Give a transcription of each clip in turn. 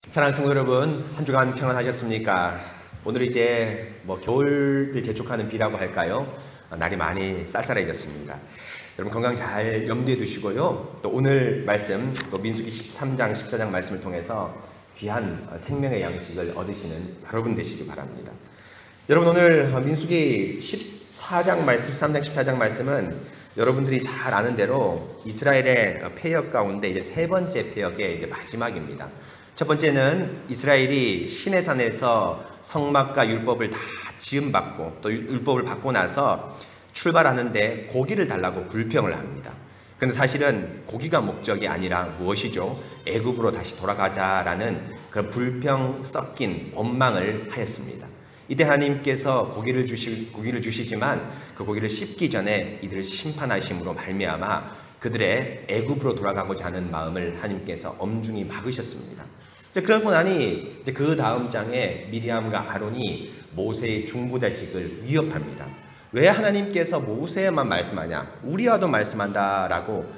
사랑하는 성도 여러분, 한 주간 평안하셨습니까? 오늘 이제 겨울을 재촉하는 비라고 할까요? 날이 많이 쌀쌀해졌습니다. 여러분 건강 잘 염두에 두시고요. 또 오늘 말씀, 또 민수기 13장, 14장 말씀을 통해서 귀한 생명의 양식을 얻으시는 여러분 되시기 바랍니다. 여러분 오늘 민수기 14장 말씀, 13장, 14장 말씀은 여러분들이 잘 아는 대로 이스라엘의 패역 가운데 이제 세 번째 패역의 이제 마지막입니다. 첫 번째는 이스라엘이 시내산에서 성막과 율법을 다 지음받고 또 율법을 받고 나서 출발하는데 고기를 달라고 불평을 합니다. 그런데 사실은 고기가 목적이 아니라 무엇이죠? 애굽으로 다시 돌아가자라는 그런 불평 섞인 원망을 하였습니다. 이때 하나님께서 고기를 주시지만 그 고기를 씹기 전에 이들을 심판하심으로 말미암아 그들의 애굽으로 돌아가고자 하는 마음을 하나님께서 엄중히 막으셨습니다. 그러고 나니 그 다음 장에 미리암과 아론이 모세의 중보자직을 위협합니다. 왜 하나님께서 모세에만 말씀하냐? 우리와도 말씀한다라고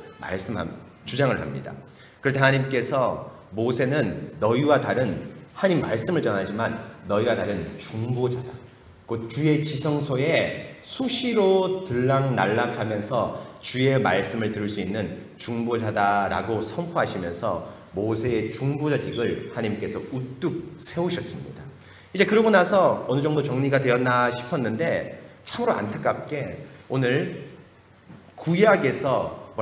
주장을 합니다. 그럴 때 하나님께서 모세는 너희와 다른 하나님 말씀을 전하지만 너희와 다른 중보자다. 곧 주의 지성소에 수시로 들락날락하면서 주의 말씀을 들을 수 있는 중보자다라고 선포하시면서 모세의 중보자직을 하나님께서 우뚝 세우셨습니다. 이제 그러고 나서 어느 정도 정리가 되었나 싶었는데 참으로 안타깝게 오늘 구약에서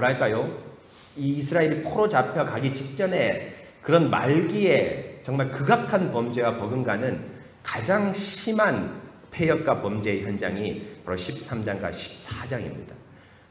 이 이스라엘이 포로 잡혀가기 직전에 그런 말기에 정말 극악한 범죄와 버금가는 가장 심한 패역과 범죄의 현장이 바로 13장과 14장입니다.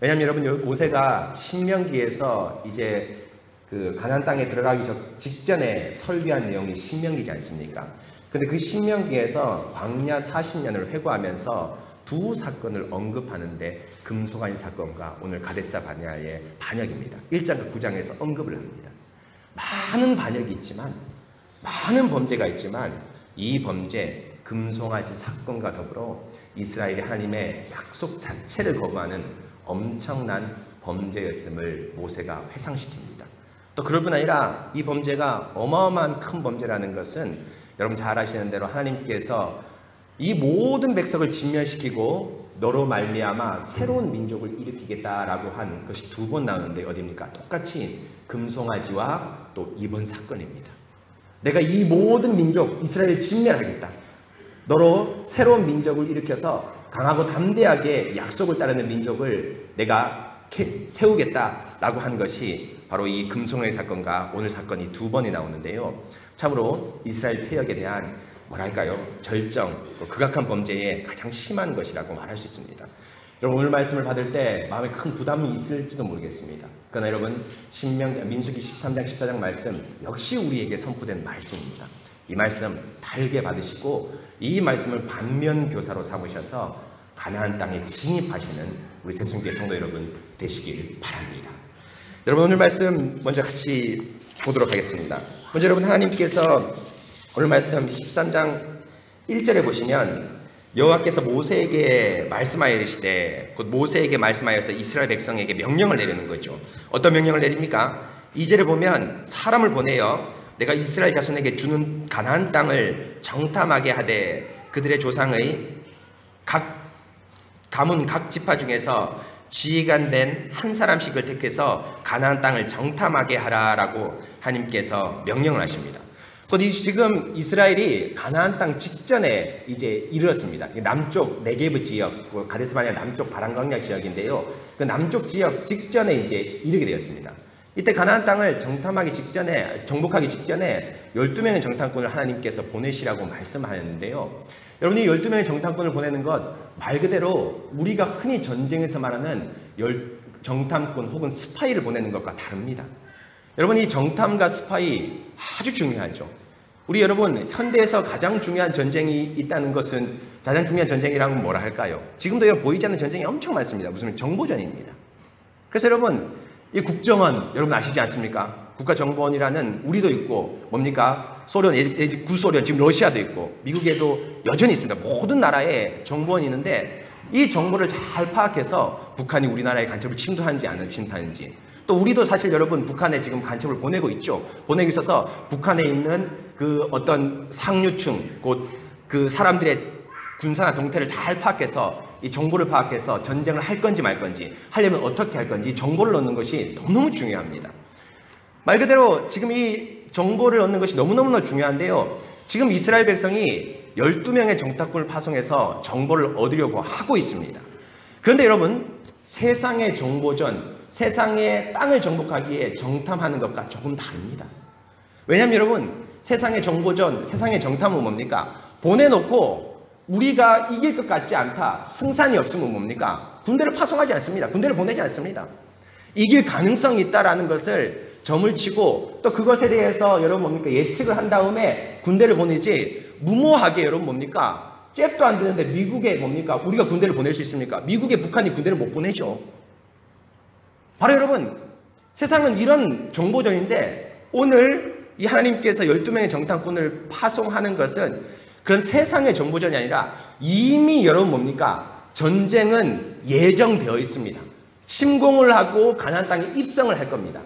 왜냐하면 여러분 모세가 신명기에서 이제 그 가나안 땅에 들어가기 직전에 설교한 내용이 신명기지 않습니까? 근데 그 신명기에서 광야 40년을 회고하면서 두 사건을 언급하는데 금송아지 사건과 오늘 가데사 바네아의 반역입니다. 1장과 9장에서 언급을 합니다. 많은 반역이 있지만 많은 범죄가 있지만 이 범죄 금송아지 사건과 더불어 이스라엘이 하나님의 약속 자체를 거부하는 엄청난 범죄였음을 모세가 회상시킵니다. 또 그럴 뿐 아니라 이 범죄가 어마어마한 큰 범죄라는 것은 여러분 잘 아시는 대로 하나님께서 이 모든 백성을 진멸시키고 너로 말미암아 새로운 민족을 일으키겠다라고 한 것이 두 번 나오는데 어디입니까? 똑같이 금송아지와 또 이번 사건입니다. 내가 이 모든 민족 이스라엘을 진멸하겠다. 너로 새로운 민족을 일으켜서 강하고 담대하게 약속을 따르는 민족을 내가 세우겠다라고 한 것이 바로 이 금송아지 사건과 오늘 사건이 두 번이 나오는데요. 참으로 이스라엘 패역에 대한 절정, 극악한 범죄의 가장 심한 것이라고 말할 수 있습니다. 여러분 오늘 말씀을 받을 때 마음에 큰 부담이 있을지도 모르겠습니다. 그러나 여러분 민수기 13장 14장 말씀 역시 우리에게 선포된 말씀입니다. 이 말씀 달게 받으시고 이 말씀을 반면교사로 삼으셔서 가나안 땅에 진입하시는 우리 새순교회 성도 여러분 되시길 바랍니다. 여러분 오늘 말씀 먼저 같이 보도록 하겠습니다. 먼저 여러분 하나님께서 오늘 말씀 13장 1절에 보시면 여호와께서 모세에게 말씀하여 이르시되 곧 모세에게 말씀하여서 이스라엘 백성에게 명령을 내리는 거죠. 어떤 명령을 내립니까? 2절에 보면 사람을 보내어 내가 이스라엘 자손에게 주는 가나안 땅을 정탐하게 하되 그들의 조상의 각 가문 각 지파 중에서 지휘관된 한 사람씩을 택해서 가나안 땅을 정탐하게 하라라고 하나님께서 명령을 하십니다. 지금 이스라엘이 가나안 땅 직전에 이제 이르렀습니다. 남쪽 네게브 지역, 가데스 바네아 남쪽 바람광야 지역인데요. 그 남쪽 지역 직전에 이제 이르게 되었습니다. 이때 가나안 땅을 정복하기 직전에 12명의 정탐꾼을 하나님께서 보내시라고 말씀하였는데요. 여러분이 12명의 정탐꾼을 보내는 것 말 그대로 우리가 흔히 전쟁에서 말하는 정탐꾼 혹은 스파이를 보내는 것과 다릅니다. 여러분 이 정탐과 스파이 아주 중요하죠. 우리 여러분 현대에서 가장 중요한 전쟁이 있다는 것은 가장 중요한 전쟁이라면 뭐라 할까요? 지금도 보이지 않는 전쟁이 엄청 많습니다. 무슨 정보전입니다. 그래서 여러분 이 국정원 여러분 아시지 않습니까? 국가정보원이라는 우리도 있고 뭡니까? 소련, 구소련, 지금 러시아도 있고 미국에도 여전히 있습니다. 모든 나라에 정보원이 있는데 이 정보를 잘 파악해서 북한이 우리나라의 간첩을 침투하는지 안 침투하는지 또 우리도 사실 여러분 북한에 지금 간첩을 보내고 있죠. 보내고 있어서 북한에 있는 그 어떤 상류층, 곧 그 사람들의 군사나 동태를 잘 파악해서 이 정보를 파악해서 전쟁을 할 건지 말 건지, 하려면 어떻게 할 건지 정보를 얻는 것이 너무너무 중요합니다. 말 그대로 지금 이 정보를 얻는 것이 너무너무 중요한데요. 지금 이스라엘 백성이 12명의 정탐꾼을 파송해서 정보를 얻으려고 하고 있습니다. 그런데 여러분, 세상의 정보전, 세상의 땅을 정복하기에 정탐하는 것과 조금 다릅니다. 왜냐하면 여러분, 세상의 정보전, 세상의 정탐은 뭡니까? 보내놓고 우리가 이길 것 같지 않다, 승산이 없으면 뭡니까? 군대를 파송하지 않습니다. 군대를 보내지 않습니다. 이길 가능성이 있다라는 것을 점을 치고 또 그것에 대해서 여러분 뭡니까? 예측을 한 다음에 군대를 보내지, 무모하게 여러분 뭡니까? 잽도 안 되는데 미국에 뭡니까? 우리가 군대를 보낼 수 있습니까? 미국에 북한이 군대를 못 보내죠. 바로 여러분, 세상은 이런 정보전인데 오늘 이 하나님께서 12명의 정탐꾼을 파송하는 것은 그런 세상의 정보전이 아니라 이미 여러분 뭡니까? 전쟁은 예정되어 있습니다. 침공을 하고 가나안 땅에 입성을 할 겁니다.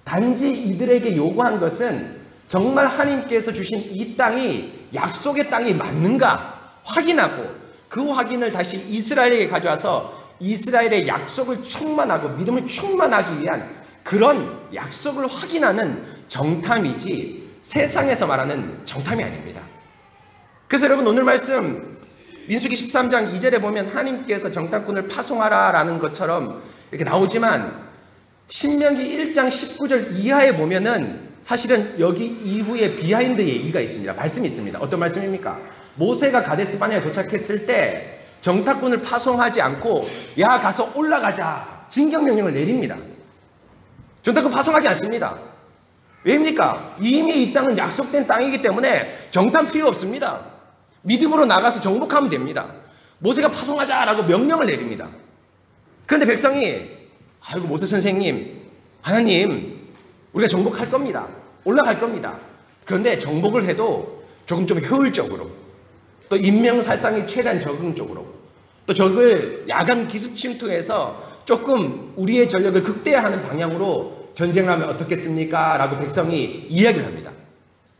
단지 이들에게 요구한 것은 정말 하나님께서 주신 이 땅이 약속의 땅이 맞는가 확인하고, 그 확인을 다시 이스라엘에게 가져와서 이스라엘의 약속을 충만하고 믿음을 충만하기 위한 그런 약속을 확인하는 정탐이지 세상에서 말하는 정탐이 아닙니다. 그래서 여러분, 오늘 말씀 민수기 13장 2절에 보면 하나님께서 정탐꾼을 파송하라라는 것처럼 이렇게 나오지만 신명기 1장 19절 이하에 보면은 사실은 여기 이후에 비하인드 얘기가 있습니다. 말씀이 있습니다. 어떤 말씀입니까? 모세가 가데스 바네아에 도착했을 때 정탐꾼을 파송하지 않고 야 가서 올라가자 진격 명령을 내립니다. 정탐꾼 파송하지 않습니다. 왜입니까? 이미 이 땅은 약속된 땅이기 때문에 정탐 필요 없습니다. 믿음으로 나가서 정복하면 됩니다. 모세가 파송하자라고 명령을 내립니다. 그런데 백성이 아이고 모세 선생님, 하나님, 우리가 정복할 겁니다. 올라갈 겁니다. 그런데 정복을 해도 조금 좀 효율적으로, 또 인명살상이 최대한 적응적으로, 또 적을 야간 기습 침투해서 조금 우리의 전력을 극대화하는 방향으로 전쟁을 하면 어떻겠습니까? 라고 백성이 이야기를 합니다.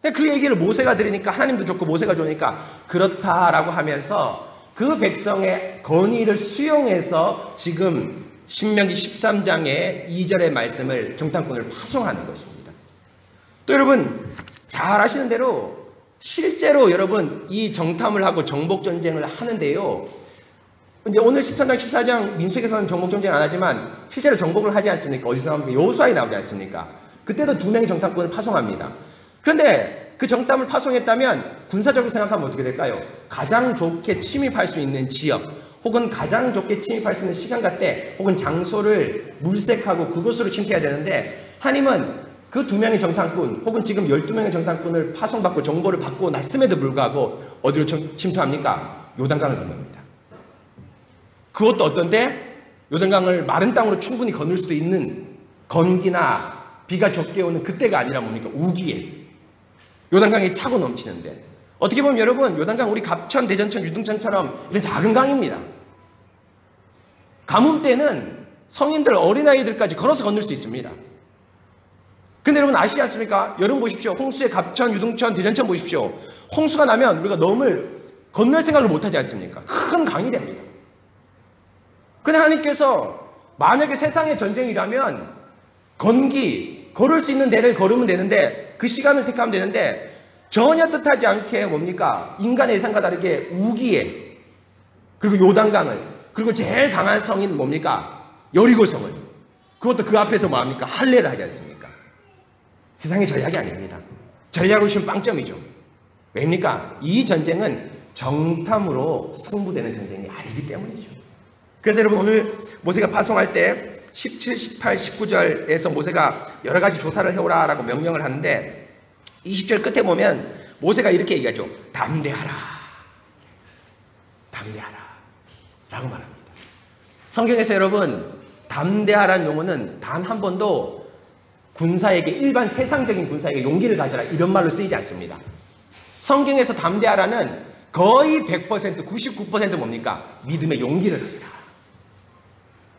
그 얘기를 모세가 들으니까 하나님도 좋고 모세가 좋으니까 그렇다라고 하면서 그 백성의 건의를 수용해서 지금 신명기 13장의 2절의 말씀을 정탐꾼을 파송하는 것입니다. 또 여러분 잘 아시는 대로 실제로 여러분 이 정탐을 하고 정복전쟁을 하는데요. 이제 오늘 13장 14장 민수기에서는 정복전쟁 안 하지만 실제로 정복을 하지 않습니까? 어디서 나옵니까? 여호수아에 나오지 않습니까? 그때도 2명의 정탐꾼을 파송합니다. 그런데 그 정탐을 파송했다면 군사적으로 생각하면 어떻게 될까요? 가장 좋게 침입할 수 있는 지역, 혹은 가장 좋게 침입할 수 있는 시간과 때, 혹은 장소를 물색하고 그곳으로 침투해야 되는데 하나님은 그 2명의 정탐꾼, 혹은 지금 12명의 정탐꾼을 파송받고 정보를 받고 났음에도 불구하고 어디로 침투합니까? 요단강을 건넙니다. 그것도 어떤데? 요단강을 마른 땅으로 충분히 건널 수도 있는 건기나 비가 적게 오는 그때가 아니라 뭡니까? 우기에 요단강이 차고 넘치는데, 어떻게 보면 여러분 요단강 우리 갑천, 대전천, 유등천처럼 이런 작은 강입니다. 가뭄 때는 성인들, 어린아이들까지 걸어서 건널 수 있습니다. 근데 여러분 아시지 않습니까? 여러분 보십시오. 홍수의 갑천, 유등천, 대전천 보십시오. 홍수가 나면 우리가 넘을 건널 생각을 못하지 않습니까? 큰 강이 됩니다. 근데 하나님께서 만약에 세상의 전쟁이라면 건기, 걸을 수 있는 데를 걸으면 되는데, 그 시간을 택하면 되는데 전혀 뜻하지 않게 뭡니까? 인간의 예상과 다르게 우기에, 그리고 요단강을, 그리고 제일 강한 성인 뭡니까? 여리고성을, 그것도 그 앞에서 뭐합니까? 할례를 하지 않습니까? 세상의 전략이 아닙니다. 전략으로 치면 빵점이죠. 왜입니까? 이 전쟁은 정탐으로 승부되는 전쟁이 아니기 때문이죠. 그래서 여러분 오늘 모세가 파송할 때 17, 18, 19절에서 모세가 여러 가지 조사를 해오라 라고 명령을 하는데 20절 끝에 보면 모세가 이렇게 얘기하죠. 담대하라. 담대하라. 라고 말합니다. 성경에서 여러분 담대하라는 용어는 단 한 번도 군사에게, 일반 세상적인 군사에게 용기를 가져라 이런 말로 쓰이지 않습니다. 성경에서 담대하라는 거의 100%, 99% 뭡니까? 믿음의 용기를 가져라.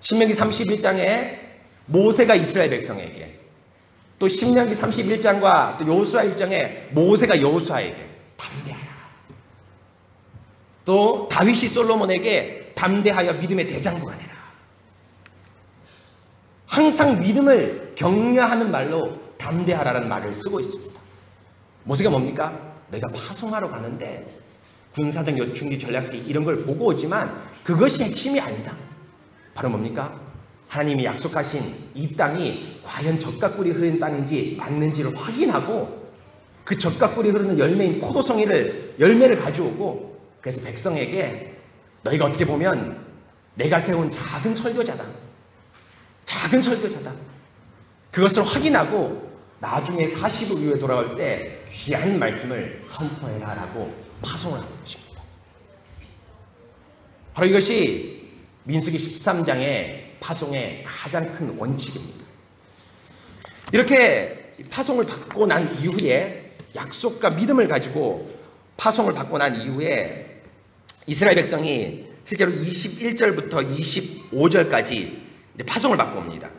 신명기 31장에 모세가 이스라엘 백성에게, 또 신명기 31장과 또 여호수아 1장에 모세가 여호수아에게 담대하라. 또 다윗이 솔로몬에게 담대하여 믿음의 대장부가 되라. 항상 믿음을 격려하는 말로 담대하라는 말을 쓰고 있습니다. 모세가 뭡니까? 내가 파송하러 가는데 군사적 요충지 전략지 이런 걸 보고 오지만 그것이 핵심이 아니다. 바로 뭡니까? 하나님이 약속하신 이 땅이 과연 젖과 꿀이 흐르는 땅인지 맞는지를 확인하고 그 젖과 꿀이 흐르는 열매인 열매를 가져오고, 그래서 백성에게 너희가 어떻게 보면 내가 세운 작은 설교자다. 그것을 확인하고 나중에 40일 후에 돌아올 때 귀한 말씀을 선포해라 라고 파송을 하는 것입니다. 바로 이것이 민수기 13장의 파송의 가장 큰 원칙입니다. 이렇게 파송을 받고 난 이후에, 약속과 믿음을 가지고 파송을 받고 난 이후에 이스라엘 백성이 실제로 21절부터 25절까지 파송을 받고 옵니다.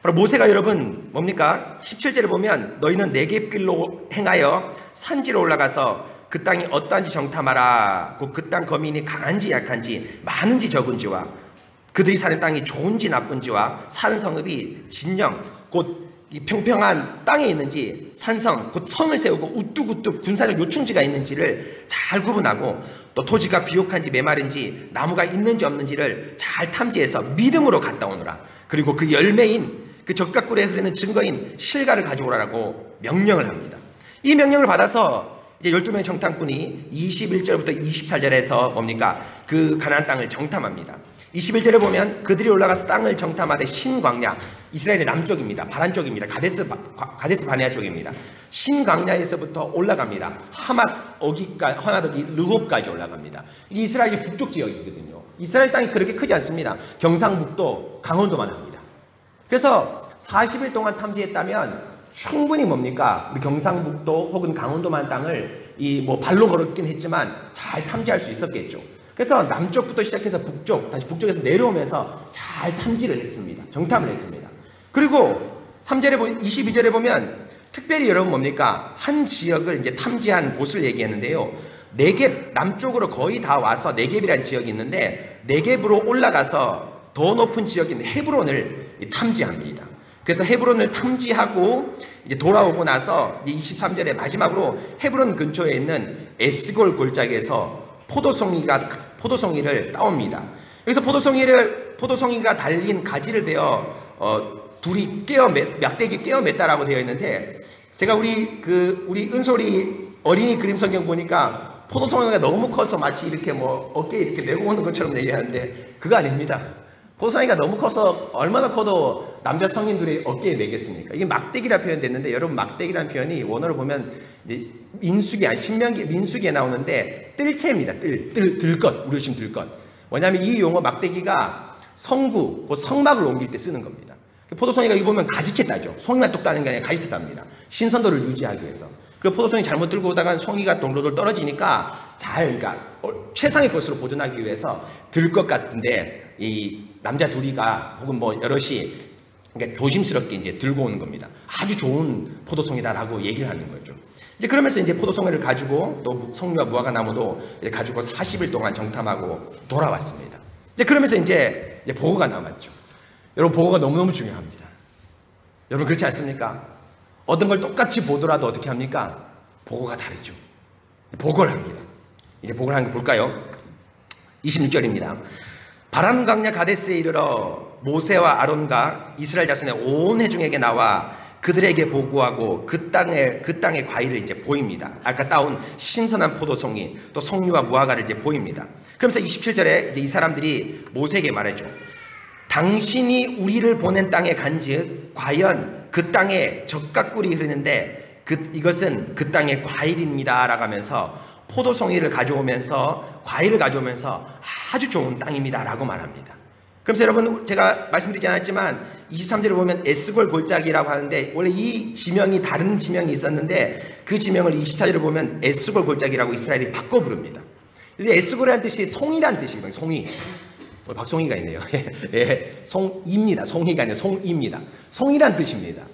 바로 모세가 여러분 뭡니까? 17절에 보면 너희는 네겝길로 행하여 산지로 올라가서 그 땅이 어떠한지 정탐하라. 곧 그 땅 거민이 강한지 약한지 많은지 적은지와 그들이 사는 땅이 좋은지 나쁜지와 사는 성읍이 진영 곧 이 평평한 땅에 있는지 산성 곧 성을 세우고 우뚝우뚝 군사적 요충지가 있는지를 잘 구분하고, 또 토지가 비옥한지 메마른지 나무가 있는지 없는지를 잘 탐지해서 믿음으로 갔다 오너라. 그리고 그 열매인 그 젖과 꿀에 흐르는 증거인 실과를 가져오라고 명령을 합니다. 이 명령을 받아서 이제 12명의 정탐꾼이 21절부터 24절에서 뭡니까? 그 가나안 땅을 정탐합니다. 21절에 보면 그들이 올라가서 땅을 정탐하되 신광야, 이스라엘의 남쪽입니다. 바란 쪽입니다. 가데스 바네아 쪽입니다. 신광야에서부터 올라갑니다. 하맛 어기 르곱까지 올라갑니다. 이게 이스라엘의 북쪽 지역이거든요. 이스라엘 땅이 그렇게 크지 않습니다. 경상북도, 강원도만 합니다. 그래서 40일 동안 탐지했다면 충분히 뭡니까? 우리 경상북도 혹은 강원도만 땅을 발로 걸었긴 했지만 잘 탐지할 수 있었겠죠. 그래서 남쪽부터 시작해서 북쪽, 다시 북쪽에서 내려오면서 잘 탐지를 했습니다. 정탐을 했습니다. 그리고 22절에 보면 특별히 여러분 뭡니까? 한 지역을 이제 탐지한 곳을 얘기했는데요. 네겝 남쪽으로 거의 다 와서 네겝이라는 지역이 있는데 네겝으로 올라가서 더 높은 지역인 헤브론을 탐지합니다. 그래서 헤브론을 탐지하고 이제 돌아오고 나서 23절에 마지막으로 헤브론 근처에 있는 에스골 골짜기에서 포도송이를 따옵니다. 여기서 포도송이가 달린 가지를 베어 둘이 막대기 깨어 맸다라고 되어 있는데, 제가 우리 은솔이 어린이 그림 성경 보니까 포도송이가 너무 커서 마치 이렇게 어깨에 이렇게 메고 오는 것처럼 얘기하는데 그거 아닙니다. 포도송이가 너무 커서 얼마나 커도 남자 성인들이 어깨에 메겠습니까? 이게 막대기라 표현됐는데, 여러분 막대기라는 표현이 원어로 보면 이제 민수기에 나오는데 뜰채입니다. 들것, 우리 지금 들것. 뭐냐면 이 용어 막대기가 성구, 성막을 옮길 때 쓰는 겁니다. 포도송이가 이거 보면 가지채 따죠. 송이만 똑 따는 게 아니라 가지채 땁니다. 신선도를 유지하기 위해서. 그리고 포도송이 잘못 들고 오다가 송이가 동로돌 떨어지니까 그러니까 최상의 것으로 보존하기 위해서 들것 같은데 이 남자 둘이가 혹은 여럿이 그러니까 조심스럽게 이제 들고 오는 겁니다. 아주 좋은 포도송이다라고 얘기를 하는 거죠. 이제 그러면서 이제 포도송이를 가지고 또 성류와 무화과 나무도 가지고 40일 동안 정탐하고 돌아왔습니다. 이제 그러면서 이제 보고가 남았죠. 여러분, 보고가 너무너무 중요합니다. 여러분, 그렇지 않습니까? 어떤 걸 똑같이 보더라도 어떻게 합니까? 보고가 다르죠. 보고를 합니다. 이제 보고를 하는 거 볼까요? 26절입니다. 바람 강야 가데스에 이르러 모세와 아론과 이스라엘 자손의 온 회중에게 나와 그들에게 보고하고 그 땅의 과일을 이제 보입니다. 아까 따온 신선한 포도송이 또 송유와 무화과를 이제 보입니다. 그러면서 27절에 이제 이 사람들이 모세에게 말해줘. 당신이 우리를 보낸 땅에 간즉 과연 그 땅에 젖과 꿀이 흐르는데 이것은 그 땅의 과일입니다 라고 하면서 포도송이를 가져오면서 과일을 가져오면서 아주 좋은 땅입니다 라고 말합니다. 그래서 여러분, 제가 말씀드리지 않았지만 23절에 보면 에스골 골짜기라고 하는데 원래 이 지명이 다른 지명이 있었는데 그 지명을 24절에 보면 에스골 골짜기라고 이스라엘이 바꿔 부릅니다. 에스골이라는 뜻이 송이라는 뜻이거든요. 송이. 박송이가 있네요. 예, 송이입니다. 송이가 아니라 송이입니다. 송이란 뜻입니다.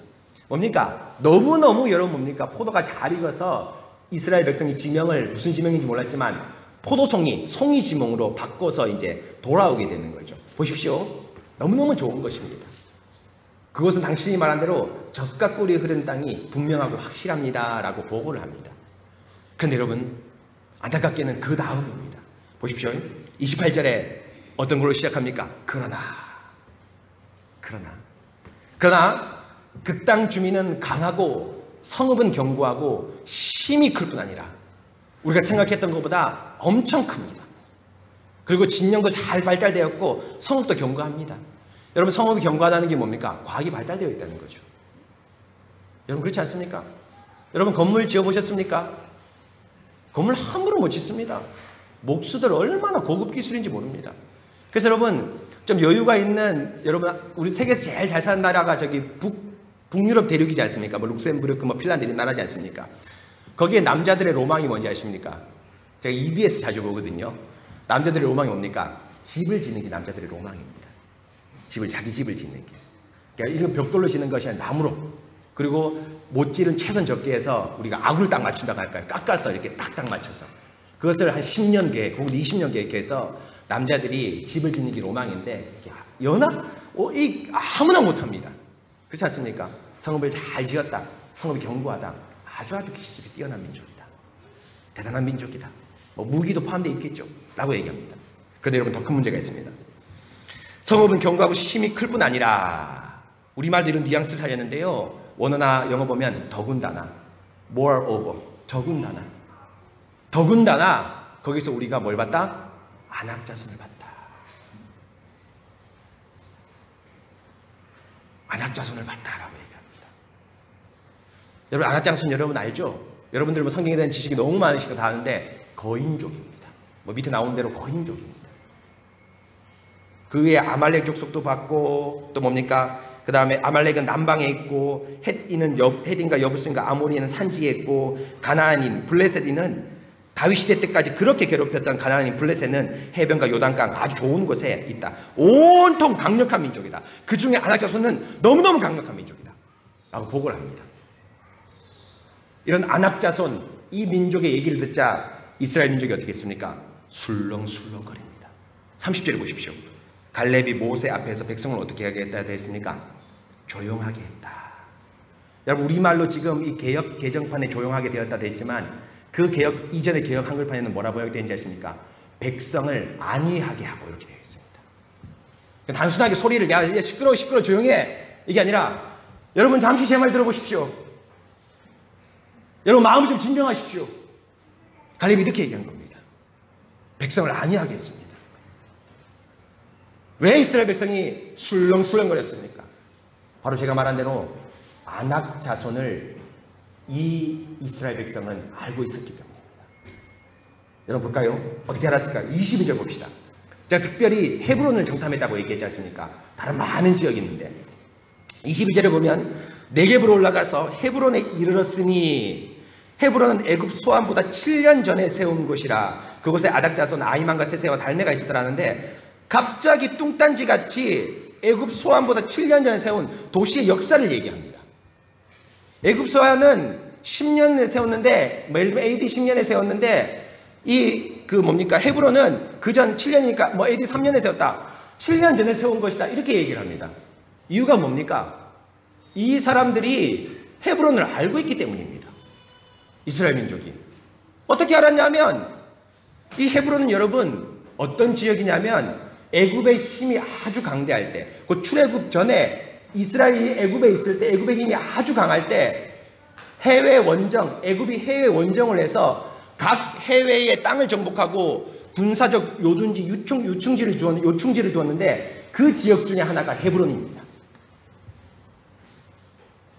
뭡니까? 너무너무 여러분 뭡니까? 포도가 잘 익어서 이스라엘 백성이 지명을 무슨 지명인지 몰랐지만 포도송이, 송이 지명으로 바꿔서 이제 돌아오게 되는 거죠. 보십시오. 너무너무 좋은 것입니다. 그것은 당신이 말한 대로 젖과 꿀이 흐르는 땅이 분명하고 확실합니다 라고 보고를 합니다. 그런데 여러분 안타깝게는 그 다음입니다. 보십시오. 28절에 어떤 걸로 시작합니까? 그러나 그 땅 주민은 강하고 성읍은 견고하고 힘이 클 뿐 아니라 우리가 생각했던 것보다 엄청 큽니다. 그리고 진영도 잘 발달되었고 성읍도 견고합니다. 여러분 성읍이 견고하다는 게 뭡니까? 과학이 발달되어 있다는 거죠. 여러분 그렇지 않습니까? 여러분 건물 지어보셨습니까? 건물 함부로 못 짓습니다. 목수들 얼마나 고급 기술인지 모릅니다. 그래서 여러분 좀 여유가 있는 여러분 우리 세계에서 제일 잘 사는 나라가 저기 북유럽 대륙이지 않습니까? 뭐 룩셈부르크, 뭐 핀란드 이런 나라지 않습니까? 거기에 남자들의 로망이 뭔지 아십니까? 제가 EBS 자주 보거든요. 남자들의 로망이 뭡니까? 집을 짓는 게 남자들의 로망입니다. 자기 집을 짓는 게. 그러니까 이런 벽돌로 짓는 것이 아니라 나무로. 그리고 못질은 최선 적게 해서 우리가 악을 딱 맞춘다고 할까요? 깎아서 이렇게 딱딱 맞춰서. 그것을 한 10년 계획, 혹은 20년 계획해서 남자들이 집을 짓는 게 로망인데 아무나 못합니다. 그렇지 않습니까? 성읍을 잘 지었다. 성읍이 견고하다. 아주 기술이 뛰어난 민족이다. 대단한 민족이다. 뭐 무기도 포함되어 있겠죠. 라고 얘기합니다. 그런데 여러분 더 큰 문제가 있습니다. 성읍은 견고하고 힘이 클 뿐 아니라 우리말도 이런 뉘앙스를 살렸는데요. 원어나 영어 보면 더군다나 moreover 더군다나 거기서 우리가 뭘 봤다? 안악자손을 봤다. 안악자손을 봤다라고 얘기합니다. 여러분 안악자손 여러분 알죠? 여러분들 뭐 성경에 대한 지식이 너무 많으시고 다 아는데 거인족입니다. 뭐 밑에 나온 대로 거인족입니다. 그 위에 아말렉 족속도 봤고 또 뭡니까? 그 다음에 아말렉은 남방에 있고 헷인과 여부스인과 아모리는 산지에 있고 가나안인 블레셋인은 다윗 시대 때까지 그렇게 괴롭혔던 가나안인 블레셋은 해변과 요단강 아주 좋은 곳에 있다. 온통 강력한 민족이다. 그 중에 안악자손은 너무너무 강력한 민족이다. 라고 보고를 합니다. 이런 안악자손 이 민족의 얘기를 듣자 이스라엘 민족이 어떻게 했습니까? 술렁술렁거립니다. 30절에 보십시오. 갈렙이 모세 앞에서 백성을 어떻게 하겠다 했습니까? 조용하게 했다. 여러분 우리말로 지금 이 개역 개정판에 조용하게 되었다 했지만 그 개역 이전의 개역 한글판에는 뭐라고 되어 있는지 아십니까? 백성을 안위하게 하고 이렇게 되어 있습니다. 단순하게 소리를 야 시끄러워 조용해 이게 아니라 여러분 잠시 제 말 들어보십시오. 여러분 마음을 좀 진정하십시오. 갈렙이 이렇게 얘기한 겁니다. 백성을 안위하게 했습니다. 왜 이스라엘 백성이 술렁술렁거렸습니까? 바로 제가 말한 대로 안악 자손을 이 이스라엘 백성은 알고 있었기 때문입니다. 여러분 볼까요? 어떻게 알았을까요? 22절 봅시다. 제가 특별히 헤브론을 정탐했다고 얘기했지 않습니까? 다른 많은 지역이 있는데 22절에 보면 네겝으로 올라가서 헤브론에 이르렀으니 헤브론은 애굽 소안보다 7년 전에 세운 곳이라 그곳에 아닥 자손 아히만과 세세와 달메가 있었다라는데 갑자기 뚱딴지같이 애굽 소안보다 7년 전에 세운 도시의 역사를 얘기합니다. 애굽 소안은 10년에 세웠는데 AD 10년에 세웠는데 헤브론은 그전 7년이니까 AD 3년에 세웠다. 7년 전에 세운 것이다. 이렇게 얘기를 합니다. 이유가 뭡니까? 이 사람들이 헤브론을 알고 있기 때문입니다. 이스라엘 민족이. 어떻게 알았냐면 이 헤브론은 여러분 어떤 지역이냐면 애굽의 힘이 아주 강대할 때, 그 출애굽 전에 이스라엘이 애굽에 있을 때 애굽의 힘이 아주 강할 때 해외 원정, 애굽이 해외 원정을 해서 각 해외의 땅을 정복하고 군사적 요둔지 요충지를 두었는데 그 지역 중에 하나가 헤브론입니다.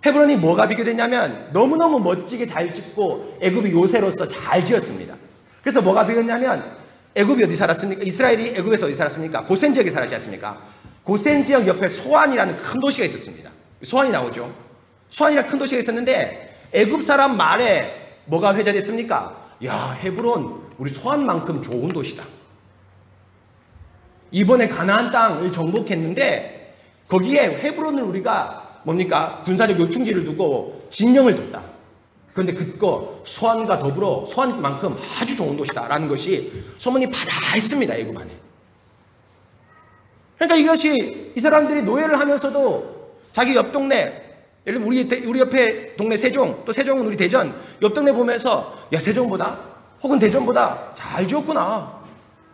헤브론이 뭐가 비교됐냐면 너무너무 멋지게 잘 짓고 애굽이 요새로서 잘 지었습니다. 그래서 뭐가 비교됐냐면 애굽이 어디 살았습니까? 이스라엘이 애굽에서 어디 살았습니까? 고센 지역에 살았지 않습니까? 고센 지역 옆에 소안이라는 큰 도시가 있었습니다. 소안이 나오죠. 소안이라는 큰 도시가 있었는데 애굽 사람 말에 뭐가 회자됐습니까? 야, 헤브론 우리 소안만큼 좋은 도시다. 이번에 가나안 땅을 정복했는데 거기에 헤브론을 우리가 뭡니까? 군사적 요충지를 두고 진영을 뒀다. 그런데 그거 소안과 더불어 소안만큼 아주 좋은 곳이다라는 것이 소문이 바다했습니다. 애굽 안에. 그러니까 이것이 이 사람들이 노예를 하면서도 자기 옆 동네, 예를 들면 우리 옆에 동네 세종, 또 세종은 우리 대전, 옆 동네 보면서 야 세종보다 혹은 대전보다 잘 지었구나.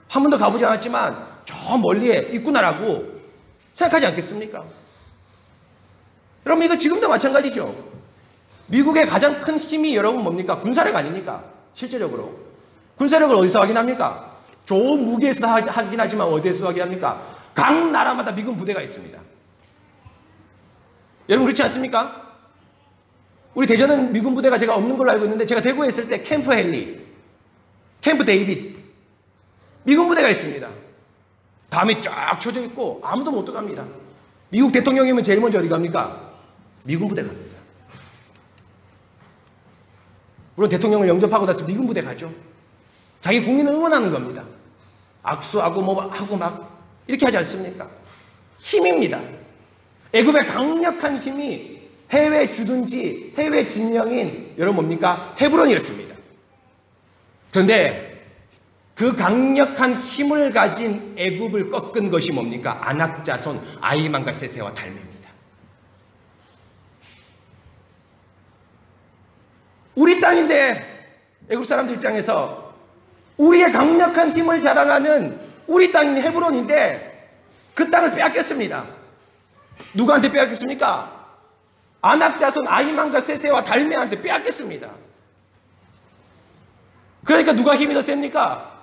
한 번도 가보지 않았지만 저 멀리에 있구나라고 생각하지 않겠습니까? 여러분 이거 지금도 마찬가지죠. 미국의 가장 큰 힘이 여러분 뭡니까? 군사력 아닙니까? 실제적으로. 군사력을 어디서 확인합니까? 좋은 무기에서 확인하지만 어디에서 확인합니까? 각 나라마다 미군 부대가 있습니다. 여러분 그렇지 않습니까? 우리 대전은 미군 부대가 제가 없는 걸로 알고 있는데 제가 대구에 있을 때 캠프 헨리, 캠프 데이빗 미군 부대가 있습니다. 담이 쫙 쳐져 있고 아무도 못 들어갑니다. 미국 대통령이면 제일 먼저 어디 갑니까? 미군 부대 갑니다. 물론 대통령을 영접하고 나서 미군 부대 가죠. 자기 국민을 응원하는 겁니다. 악수하고 뭐 하고 막 이렇게 하지 않습니까? 힘입니다. 애굽의 강력한 힘이 해외 주둔지 해외 진영인 여러분 뭡니까? 헤브론이었습니다. 그런데 그 강력한 힘을 가진 애굽을 꺾은 것이 뭡니까? 아낙 자손 아히만과 세세와 달메입니다. 우리 땅인데 애굽 사람들 입장에서 우리의 강력한 힘을 자랑하는 우리 땅인 헤브론인데 그 땅을 빼앗겼습니다. 누구한테 빼앗겼습니까? 아낙 자손 아히만과 세세와 달메한테 빼앗겼습니다. 그러니까 누가 힘이 더 셉니까?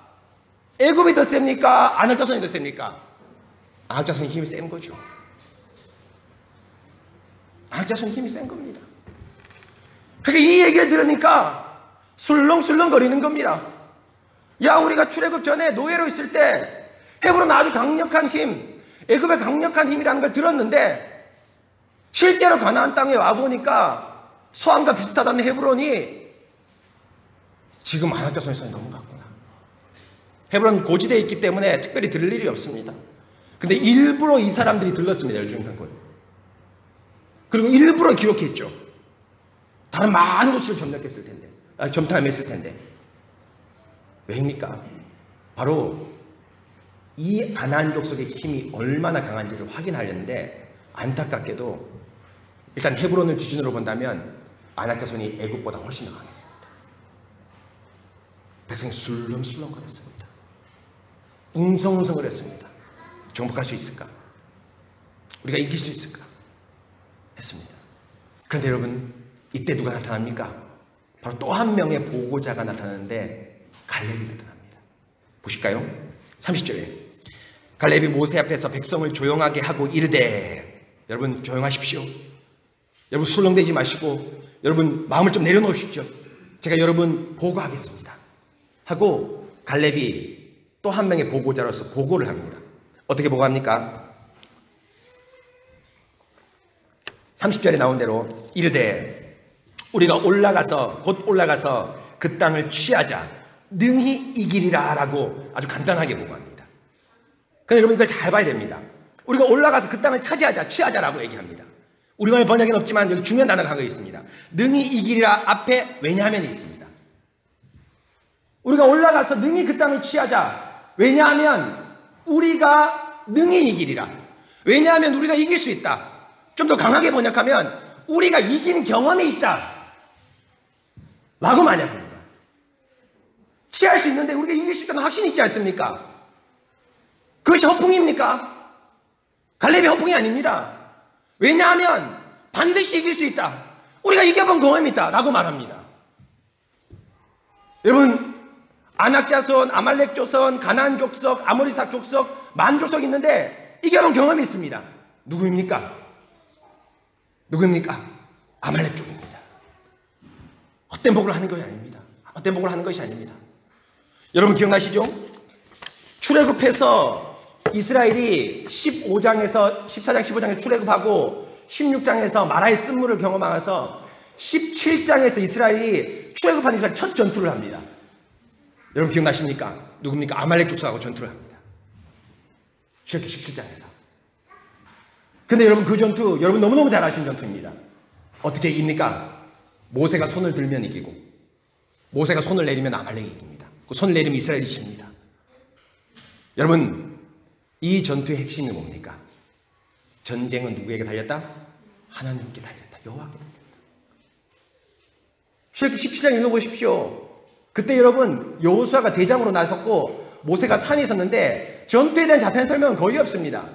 애굽이 더 셉니까? 아낙 자손이 더 셉니까? 아낙 자손이 힘이 센 거죠. 아낙 자손이 힘이 센 겁니다. 그러니까 이 얘기를 들으니까 술렁술렁 거리는 겁니다. 야, 우리가 출애굽 전에 노예로 있을 때 헤브론 아주 강력한 힘, 애굽의 강력한 힘이라는 걸 들었는데 실제로 가나안 땅에 와보니까 소안과 비슷하다는 헤브론이 지금 아낙 자손의 손에 넘어갔구나. 헤브론 고지대에 있기 때문에 특별히 들을 일이 없습니다. 근데 일부러 이 사람들이 들렀습니다. 열중탄권. 그리고 일부러 기록했죠. 다른 많은 곳을 점령했을 텐데, 점탐했을 텐데. 왜입니까? 바로 이 가나안 족속의 힘이 얼마나 강한지를 확인하려는데 안타깝게도 일단 헤브론을 기준으로 본다면 아낙 자손이 애굽보다 훨씬 더 강했습니다. 백성이 술렁술렁거렸습니다. 웅성웅성거렸습니다. 정복할 수 있을까? 우리가 이길 수 있을까? 했습니다. 그런데 여러분 이때 누가 나타납니까? 바로 또 한 명의 보고자가 나타나는데 갈렙이 나타납니다. 보실까요? 30절에 갈렙이 모세 앞에서 백성을 조용하게 하고 이르되, 여러분 조용하십시오. 여러분 술렁대지 마시고 여러분 마음을 좀 내려놓으십시오. 제가 여러분 보고하겠습니다. 하고 갈렙이 또 한 명의 보고자로서 보고를 합니다. 어떻게 보고합니까? 30절에 나온 대로 이르되 우리가 곧 올라가서 그 땅을 취하자 능히 이기리라 라고 아주 간단하게 보고합니다. 그런데 여러분 이걸 잘 봐야 됩니다. 우리가 올라가서 그 땅을 차지하자, 취하자라고 얘기합니다. 우리말의 번역은 없지만 여기 중요한 단어가 한 개 있습니다. 능히 이기리라 앞에 왜냐하면이 있습니다. 우리가 올라가서 능히 그 땅을 취하자. 왜냐하면 우리가 능히 이기리라. 왜냐하면 우리가 이길 수 있다. 좀 더 강하게 번역하면 우리가 이긴 경험이 있다 라고 말합니다. 취할 수 있는데 우리가 이길 수 있다는 확신이 있지 않습니까? 그것이 허풍입니까? 갈렙이 허풍이 아닙니다. 왜냐하면 반드시 이길 수 있다. 우리가 이겨본 경험이 있다 라고 말합니다. 여러분 아낙 자손, 아말렉 조선, 가나안 족속, 아모리삭 족속, 만 족속 있는데 이겨본 경험이 있습니다. 누구입니까? 아말렉 족입니다. 헛된 복을 하는 것이 아닙니다. 헛된 복을 하는 것이 아닙니다. 여러분 기억나시죠? 출애굽해서 이스라엘이 14장, 15장에 출애굽하고 16장에서 마라의 쓴물을 경험하면서 17장에서 이스라엘이 출애굽한 이스라엘 첫 전투를 합니다. 여러분 기억나십니까? 누굽니까? 아말렉 족속하고 전투를 합니다. 출애굽기 17장에서. 근데 여러분 그 전투 여러분 너무너무 잘 아시는 전투입니다. 어떻게 이깁니까? 모세가 손을 들면 이기고 모세가 손을 내리면 아말렉이 이깁니다. 그 손을 내리면 이스라엘이 집니다. 여러분 이 전투의 핵심이 뭡니까? 전쟁은 누구에게 달렸다? 하나님께 달렸다. 여호와께 달렸다. 출애굽기 17장 읽어보십시오. 그때 여러분 여호수아가 대장으로 나섰고 모세가 산에 있었는데 전투에 대한 자세한 설명은 거의 없습니다.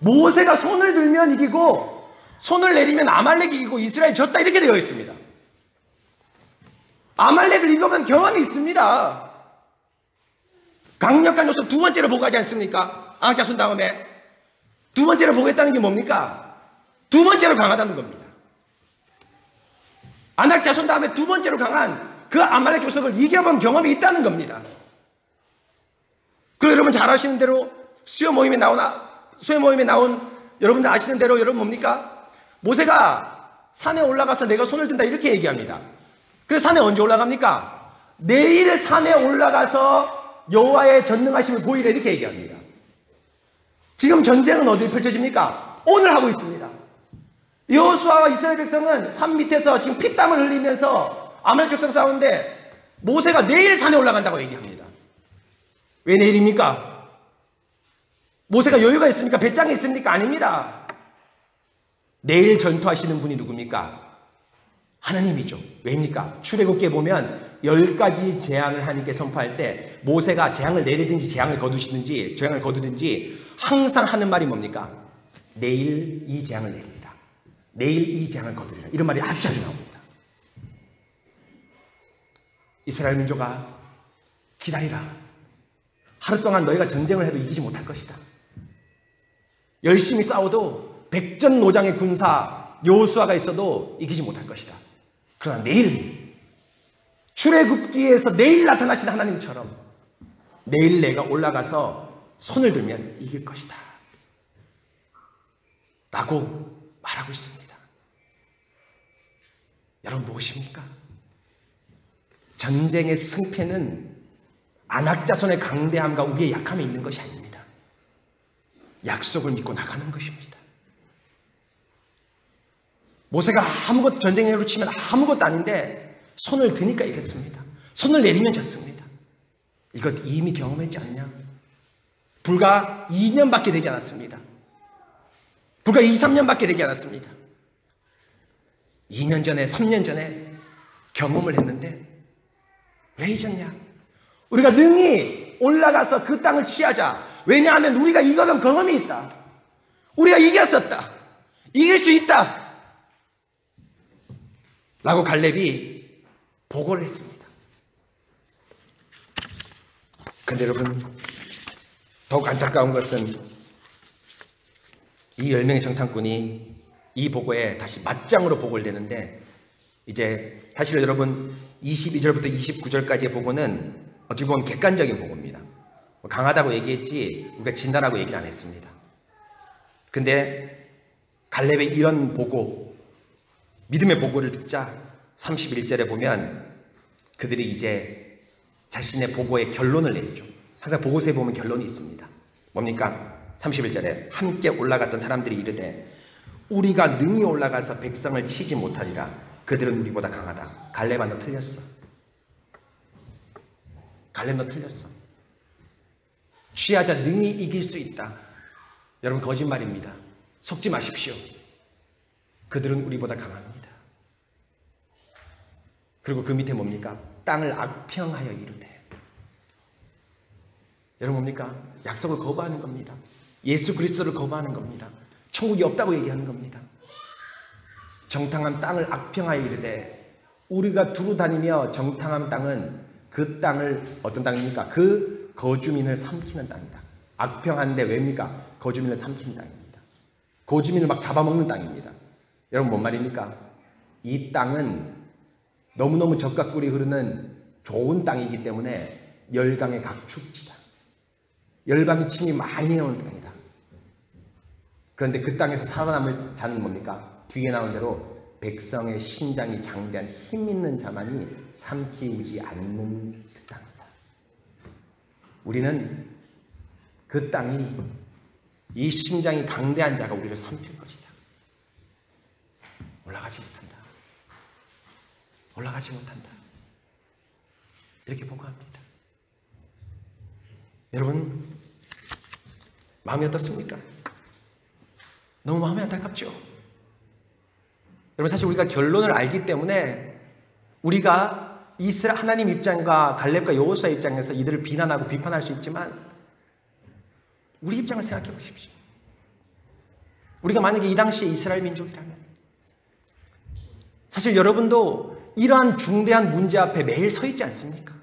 모세가 손을 들면 이기고 손을 내리면 아말렉이 이기고 이스라엘이 졌다 이렇게 되어 있습니다. 아말렉을 이기면 경험이 있습니다. 강력한 요소 두 번째로 보고하지 않습니까? 아낙자손 다음에 두 번째로 보겠다는 게 뭡니까? 두 번째로 강하다는 겁니다. 아낙자손 다음에 두 번째로 강한 그 아말렉 족속을 이겨본 경험이 있다는 겁니다. 그리고 여러분 잘 아시는 대로 수요 모임에 나온 여러분들 아시는 대로 여러분 뭡니까? 모세가 산에 올라가서 내가 손을 든다 이렇게 얘기합니다. 그래서 산에 언제 올라갑니까? 내일 산에 올라가서 여호와의 전능하심을 보이라 이렇게 얘기합니다. 지금 전쟁은 어디에 펼쳐집니까? 오늘 하고 있습니다. 여호수아와 이스라엘 백성은 산 밑에서 지금 피땀을 흘리면서 아말렉 족속 싸우는데 모세가 내일 산에 올라간다고 얘기합니다. 왜 내일입니까? 모세가 여유가 있습니까? 배짱이 있습니까? 아닙니다. 내일 전투하시는 분이 누굽니까? 하나님이죠. 왜입니까? 출애굽기에 보면 10가지 재앙을 하나님께 선포할 때 모세가 재앙을 내리든지 재앙을 거두든지 항상 하는 말이 뭡니까? 내일 이 재앙을 내립니다. 내일 이 재앙을 거두리라. 이런 말이 아주 자주 나옵니다. 이스라엘 민족아 기다리라. 하루 동안 너희가 전쟁을 해도 이기지 못할 것이다. 열심히 싸워도 백전노장의 군사 여호수아가 있어도 이기지 못할 것이다. 그러나 내일 출애굽기에서 내일 나타나신 하나님처럼 내일 내가 올라가서 손을 들면 이길 것이다 라고 말하고 있습니다. 여러분 무엇입니까? 전쟁의 승패는 아낙자손의 강대함과 우리의 약함에 있는 것이 아닙니다. 약속을 믿고 나가는 것입니다. 모세가 전쟁으로 치면 아무것도 아닌데 손을 드니까 이겼습니다. 손을 내리면 졌습니다. 이것 이미 경험했지 않냐? 불과 2년밖에 되지 않았습니다. 불과 2, 3년밖에 되지 않았습니다. 2년 전에 3년 전에 경험을 했는데 왜 잊었냐? 우리가 능히 올라가서 그 땅을 취하자. 왜냐하면 우리가 이거는 경험이 있다. 우리가 이겼었다. 이길 수 있다. 라고 갈렙이 보고를 했습니다. 그런데 여러분 더욱 안타까운 것은 이 10명의 정탐꾼이 이 보고에 다시 맞짱으로 보고를 내는데 이제 사실 여러분 22절부터 29절까지의 보고는 어찌 보면 객관적인 보고입니다. 강하다고 얘기했지 우리가 진다라고 얘기를 안 했습니다. 근데 갈렙의 이런 보고 믿음의 보고를 듣자 31절에 보면 그들이 이제 자신의 보고의 결론을 내리죠. 항상 보고서에 보면 결론이 있습니다. 뭡니까? 31절에 함께 올라갔던 사람들이 이르되 우리가 능히 올라가서 백성을 치지 못하리라. 그들은 우리보다 강하다. 갈렙아 너 틀렸어. 갈렙 너 틀렸어. 취하자 능히 이길 수 있다. 여러분 거짓말입니다. 속지 마십시오. 그들은 우리보다 강합니다. 그리고 그 밑에 뭡니까? 땅을 악평하여 이르되. 여러분 뭡니까? 약속을 거부하는 겁니다. 예수 그리스도를 거부하는 겁니다. 천국이 없다고 얘기하는 겁니다. 정탐한 땅을 악평하여 이르되 우리가 두루 다니며 정탐한 땅은 그 땅을 어떤 땅입니까? 그 거주민을 삼키는 땅이다. 악평한데 왜입니까? 거주민을 삼키는 땅입니다. 거주민을 막 잡아먹는 땅입니다. 여러분 뭔 말입니까? 이 땅은 너무너무 젖과 꿀이 흐르는 좋은 땅이기 때문에 열강의 각축지다. 열방이 침이 많이 나오는 땅이다. 그런데 그 땅에서 살아남을 자는 뭡니까? 뒤에 나온 대로 백성의 신장이 장대한 힘 있는 자만이 삼키우지 않는 그 땅이다. 우리는 그 땅이 이 심장이 강대한 자가 우리를 삼킬 것이다. 올라가지 못한다. 올라가지 못한다. 이렇게 보고합니다. 여러분, 마음이 어떻습니까? 너무 마음이 안타깝죠? 여러분, 사실 우리가 결론을 알기 때문에 우리가 하나님 입장과 갈렙과 여호수아 입장에서 이들을 비난하고 비판할 수 있지만 우리 입장을 생각해 보십시오. 우리가 만약에 이 당시에 이스라엘 민족이라면 사실 여러분도 이러한 중대한 문제 앞에 매일 서 있지 않습니까?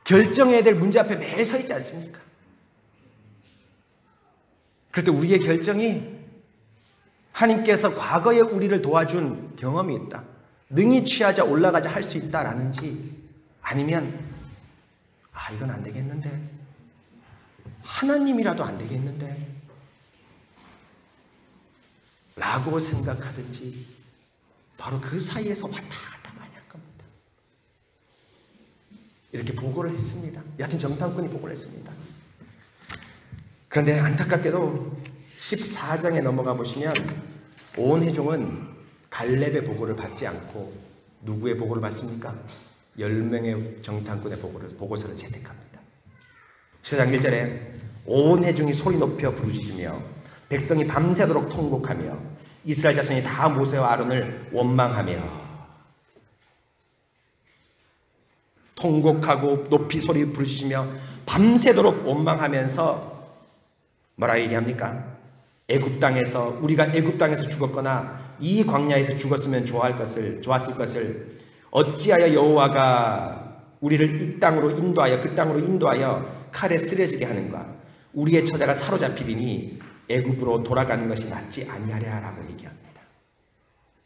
결정해야 될 문제 앞에 매일 서 있지 않습니까? 그럴 때 우리의 결정이 하나님께서 과거에 우리를 도와준 경험이 있다, 능히 취하자 올라가자 할 수 있다라는지, 아니면 이건 안 되겠는데, 하나님이라도 안 되겠는데 라고 생각하든지, 바로 그 사이에서 왔다 갔다 많이 한 겁니다. 이렇게 보고를 했습니다. 여하튼 정탐꾼이 보고를 했습니다. 그런데 안타깝게도 14장에 넘어가 보시면 온 회중은 갈렙의 보고를 받지 않고 누구의 보고를 받습니까? 10명의 정탐꾼의 보고서를 채택합니다. 14장 1절에 온 회중이 소리 높여 부르짖으며 백성이 밤새도록 통곡하며 이스라엘 자손이 다 모세와 아론을 원망하며, 통곡하고 높이 소리 부르짖으며 밤새도록 원망하면서 뭐라 얘기합니까? 애굽 땅에서, 우리가 애굽 땅에서 죽었거나 이 광야에서 죽었으면 좋았을 것을 어찌하여 여호와가 우리를 이 땅으로 인도하여 그 땅으로 인도하여 칼에 쓰러지게 하는가? 우리의 처자가 사로잡히리니 애굽으로 돌아가는 것이 낫지 아니하랴라고 얘기합니다.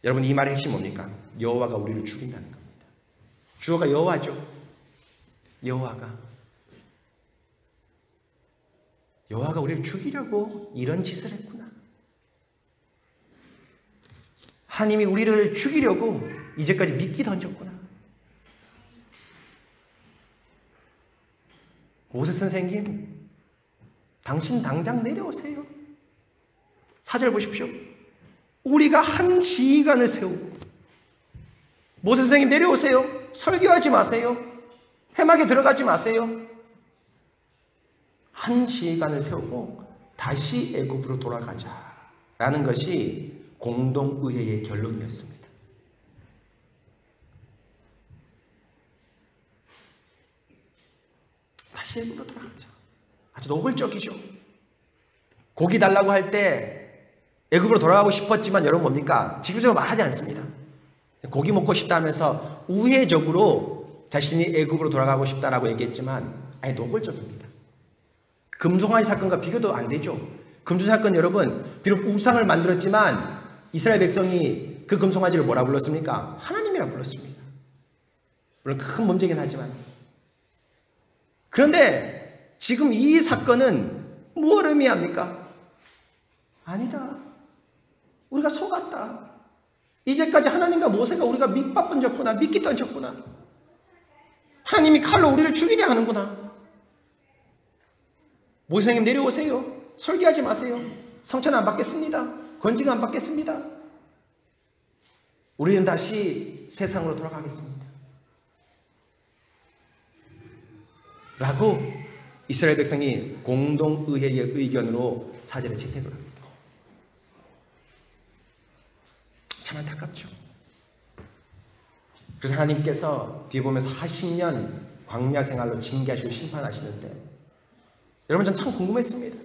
여러분, 이 말의 핵심이 뭡니까? 여호와가 우리를 죽인다는 겁니다. 주어가 여호와죠. 여호와가 우리를 죽이려고 이런 짓을 했구나. 하나님이 우리를 죽이려고 이제까지 미끼 던졌구나. 모세 선생님, 당신 당장 내려오세요. 4절 보십시오. 우리가 한 지휘관을 세우고, 모세 선생님 내려오세요. 설교하지 마세요. 회막에 들어가지 마세요. 한 지휘관을 세우고 다시 애굽으로 돌아가자라는 것이 공동의회의 결론이었습니다. 다시 애굽으로 돌아가자. 아주 노골적이죠. 고기 달라고 할 때 애굽으로 돌아가고 싶었지만 여러분 뭡니까? 직접적으로 말하지 않습니다. 고기 먹고 싶다 하면서 우회적으로 자신이 애굽으로 돌아가고 싶다라고 얘기했지만 아예 노골적입니다. 금송아지 사건과 비교도 안 되죠. 금송아지 사건, 여러분, 비록 우상을 만들었지만 이스라엘 백성이 그 금송아지를 뭐라 불렀습니까? 하나님이라 불렀습니다. 물론 큰 문제긴 하지만. 그런데 지금 이 사건은 뭘 의미합니까? 아니다. 우리가 속았다. 이제까지 하나님과 모세가 우리가 밑바쁜 졌구나. 미끼 던졌구나. 하나님이 칼로 우리를 죽이려 하는구나. 모세님 내려오세요. 설교하지 마세요. 성찬 안 받겠습니다. 건지가 안 받겠습니다. 우리는 다시 세상으로 돌아가겠습니다. 라고 이스라엘 백성이 공동의회의 의견으로 사제를 채택을 합니다. 참 안타깝죠. 그래서 하나님께서 뒤에 보면 40년 광야 생활로 징계하시고 심판하시는데, 여러분, 전 참 궁금했습니다.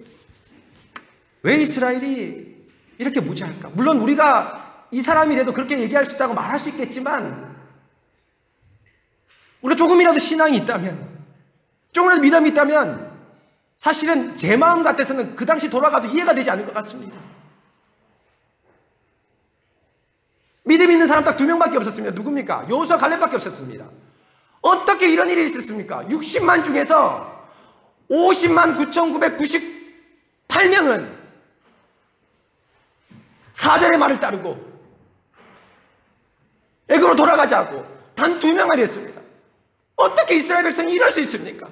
왜 이스라엘이 이렇게 무지할까? 물론 우리가 이 사람이라도 그렇게 얘기할 수 있다고 말할 수 있겠지만, 우리가 조금이라도 신앙이 있다면, 조금이라도 믿음이 있다면, 사실은 제 마음 같아서는 그 당시 돌아가도 이해가 되지 않을 것 같습니다. 믿음 있는 사람 딱 2명밖에 없었습니다. 누굽니까? 여호수아, 갈렙밖에 없었습니다. 어떻게 이런 일이 있었습니까? 60만 중에서 50만 9,998명은 사절의 말을 따르고 애굽으로 돌아가자고 단 2명만 했습니다. 어떻게 이스라엘 백성이 이럴 수 있습니까?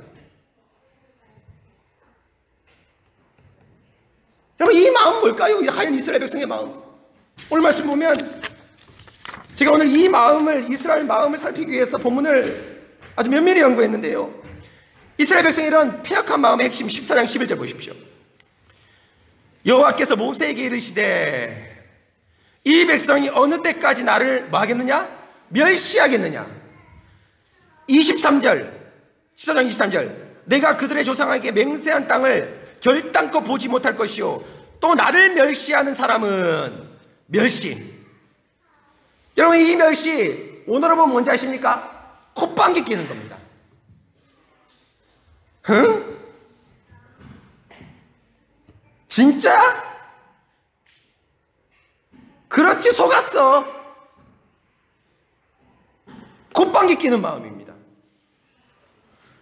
여러분, 이 마음 뭘까요? 이 하얀 이스라엘 백성의 마음. 오늘 말씀 보면 제가 오늘 이 마음을, 이스라엘 마음을 살피기 위해서 본문을 아주 면밀히 연구했는데요. 이스라엘 백성의 이런 폐역한 마음의 핵심 14장 11절 보십시오. 여호와께서 모세에게 이르시되 이 백성이 어느 때까지 나를 뭐 하겠느냐? 멸시하겠느냐? 23절, 14장 23절, 내가 그들의 조상에게 맹세한 땅을 결단코 보지 못할 것이요 또 나를 멸시하는 사람은 멸시. 여러분, 이 멸시 오늘로 보면 뭔지 아십니까? 콧방귀 끼는 겁니다. 응? 진짜? 그렇지, 속았어. 콧방귀 끼는 마음입니다.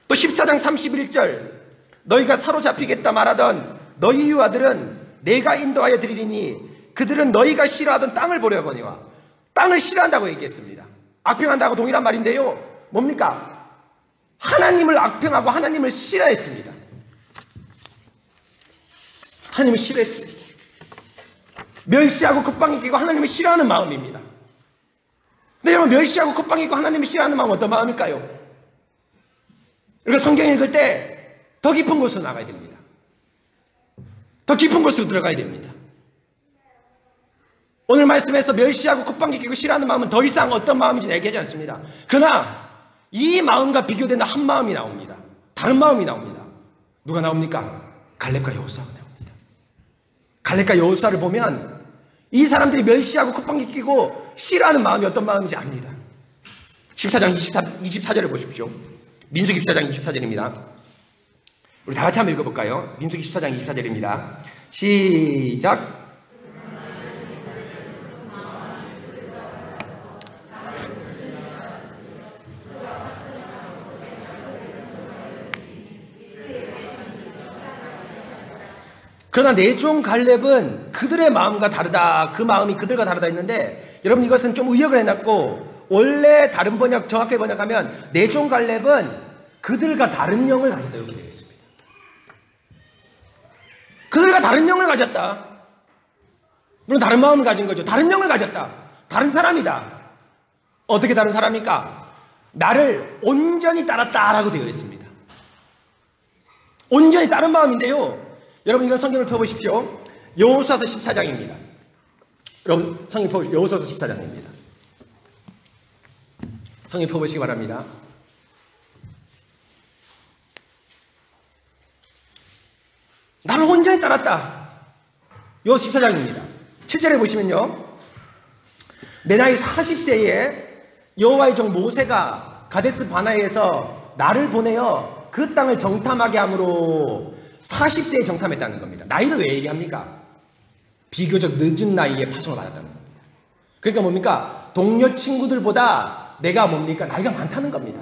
또 14장 31절, 너희가 사로잡히겠다 말하던 너희 유아들은 내가 인도하여 드리리니 그들은 너희가 싫어하던 땅을 보려거니와. 땅을 싫어한다고 얘기했습니다. 악평한다고 동일한 말인데요, 뭡니까? 하나님을 악평하고 하나님을 싫어했습니다. 하나님을 싫어했습니다. 멸시하고 콧방귀 끼고 하나님을 싫어하는 마음입니다. 근데 여러분, 멸시하고 콧방귀 끼고 하나님을 싫어하는 마음은 어떤 마음일까요? 그러니까 성경 읽을 때 더 깊은 곳으로 나가야 됩니다. 더 깊은 곳으로 들어가야 됩니다. 오늘 말씀에서 멸시하고 콧방귀 끼고 싫어하는 마음은 더 이상 어떤 마음인지 얘기하지 않습니다. 그러나 이 마음과 비교되는 한 마음이 나옵니다. 다른 마음이 나옵니다. 누가 나옵니까? 갈렙과 여호수아가 나옵니다. 갈렙과 여호수아를 보면 이 사람들이 멸시하고 콧방귀 끼고 싫어하는 마음이 어떤 마음인지 압니다. 14장 24절을 보십시오. 민수기 14장 24절입니다. 우리 다 같이 한번 읽어볼까요? 민수기 14장 24절입니다. 시작. 그러나 내 종 갈렙은 그들의 마음과 다르다, 그 마음이 그들과 다르다 했는데, 여러분 이것은 좀 의역을 해놨고, 원래 다른 번역, 정확하게 번역하면 내 종 갈렙은 그들과 다른 영을 가졌다, 이렇게 되어 있습니다. 그들과 다른 영을 가졌다. 물론 다른 마음을 가진 거죠. 다른 영을 가졌다. 다른 사람이다. 어떻게 다른 사람입니까? 나를 온전히 따랐다라고 되어 있습니다. 온전히 다른 마음인데요, 여러분 이건 성경을 펴보십시오. 여호수아서 14장입니다. 여러분 성경 펴보십시오. 여호수아서 14장입니다. 성경 펴보시기 바랍니다. 나를 온전히 따랐다. 여호수아 14장입니다. 7절에 보시면요, 내 나이 40세에 여호와의 종 모세가 가데스 바나에서 나를 보내어 그 땅을 정탐하게 함으로 40세에 정탐했다는 겁니다. 나이를 왜 얘기합니까? 비교적 늦은 나이에 파송을 받았다는 겁니다. 그러니까 뭡니까? 동료 친구들보다 내가 뭡니까? 나이가 많다는 겁니다.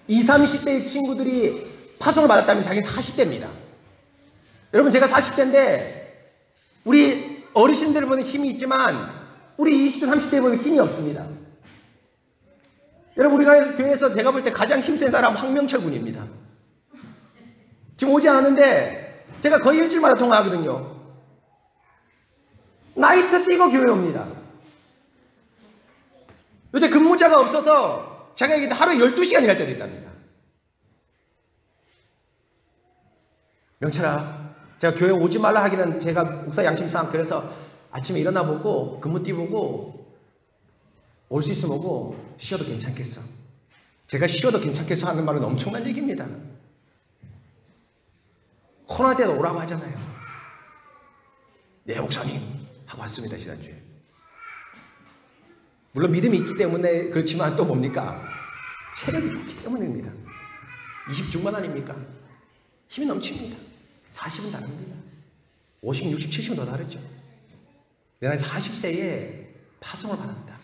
20, 30대의 친구들이 파송을 받았다면 자기는 40대입니다. 여러분 제가 40대인데 우리 어르신들을 보는 힘이 있지만 우리 20대, 30대에 보면 힘이 없습니다. 여러분 우리가 교회에서 제가 볼 때 가장 힘센 사람 황명철 군입니다. 지금 오지 않았는데 제가 거의 일주일마다 통화하거든요. 나이트 띄고 교회 옵니다. 요새 근무자가 없어서 제가 얘기했는데 하루에 12시간 일할 때도 있답니다. 명철아, 제가 교회 오지 말라 하기는 제가 목사 양심상 그래서 아침에 일어나 보고 근무 뛰보고 올 수 있으면 오고 쉬어도 괜찮겠어. 제가 쉬어도 괜찮겠어 하는 말은 엄청난 얘기입니다. 코로나 때도 오라고 하잖아요. 네 목사님 하고 왔습니다. 지난주에. 물론 믿음이 있기 때문에 그렇지만 또 뭡니까? 체력이 좋기 때문입니다. 20 중반 아닙니까? 힘이 넘칩니다. 40은 다릅니다. 50, 60, 70은 더 다르죠. 내가 40세에 파송을 받았다.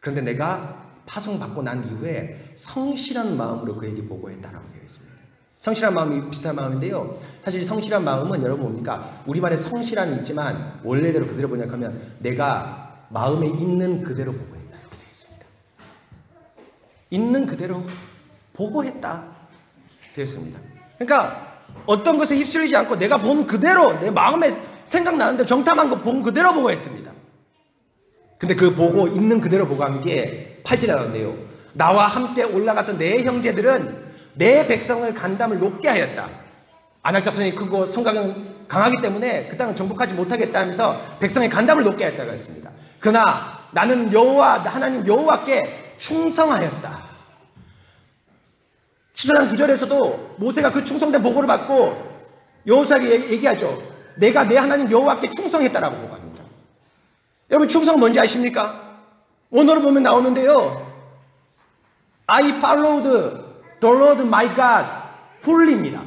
그런데 내가 파송받고 난 이후에 성실한 마음으로 그에게 보고했다라고 되어 있습니다. 성실한 마음이 비슷한 마음인데요. 사실 성실한 마음은 여러분 뭡니까? 우리말에 성실함이 있지만 원래대로 그대로 번역하면 내가 마음에 있는 그대로 보고했다라고 되어 있습니다. 있는 그대로 보고했다 되어 있습니다. 그러니까 어떤 것에 휩쓸리지 않고 내가 본 그대로 내 마음에 생각나는데 정탐한 거 본 그대로 보고했습니다. 근데 그 보고 있는 그대로 보고한 게 8절에 나오는데요. 나와 함께 올라갔던 내 형제들은 내 백성을 간담을 높게 하였다. 안악자손이 크고 성곽은 강하기 때문에 그 땅을 정복하지 못하겠다 하면서 백성의 간담을 높게 하였다고 했습니다. 그러나 나는 여호와 하나님 여호와께 충성하였다. 14장 9절에서도 모세가 그 충성된 보고를 받고 여호수아에게 얘기하죠. 내가 내 하나님 여호와께 충성했다라고 보고합니다. 여러분 충성 뭔지 아십니까? 원어로 보면 나오는데요. I followed the Lord my God fully입니다.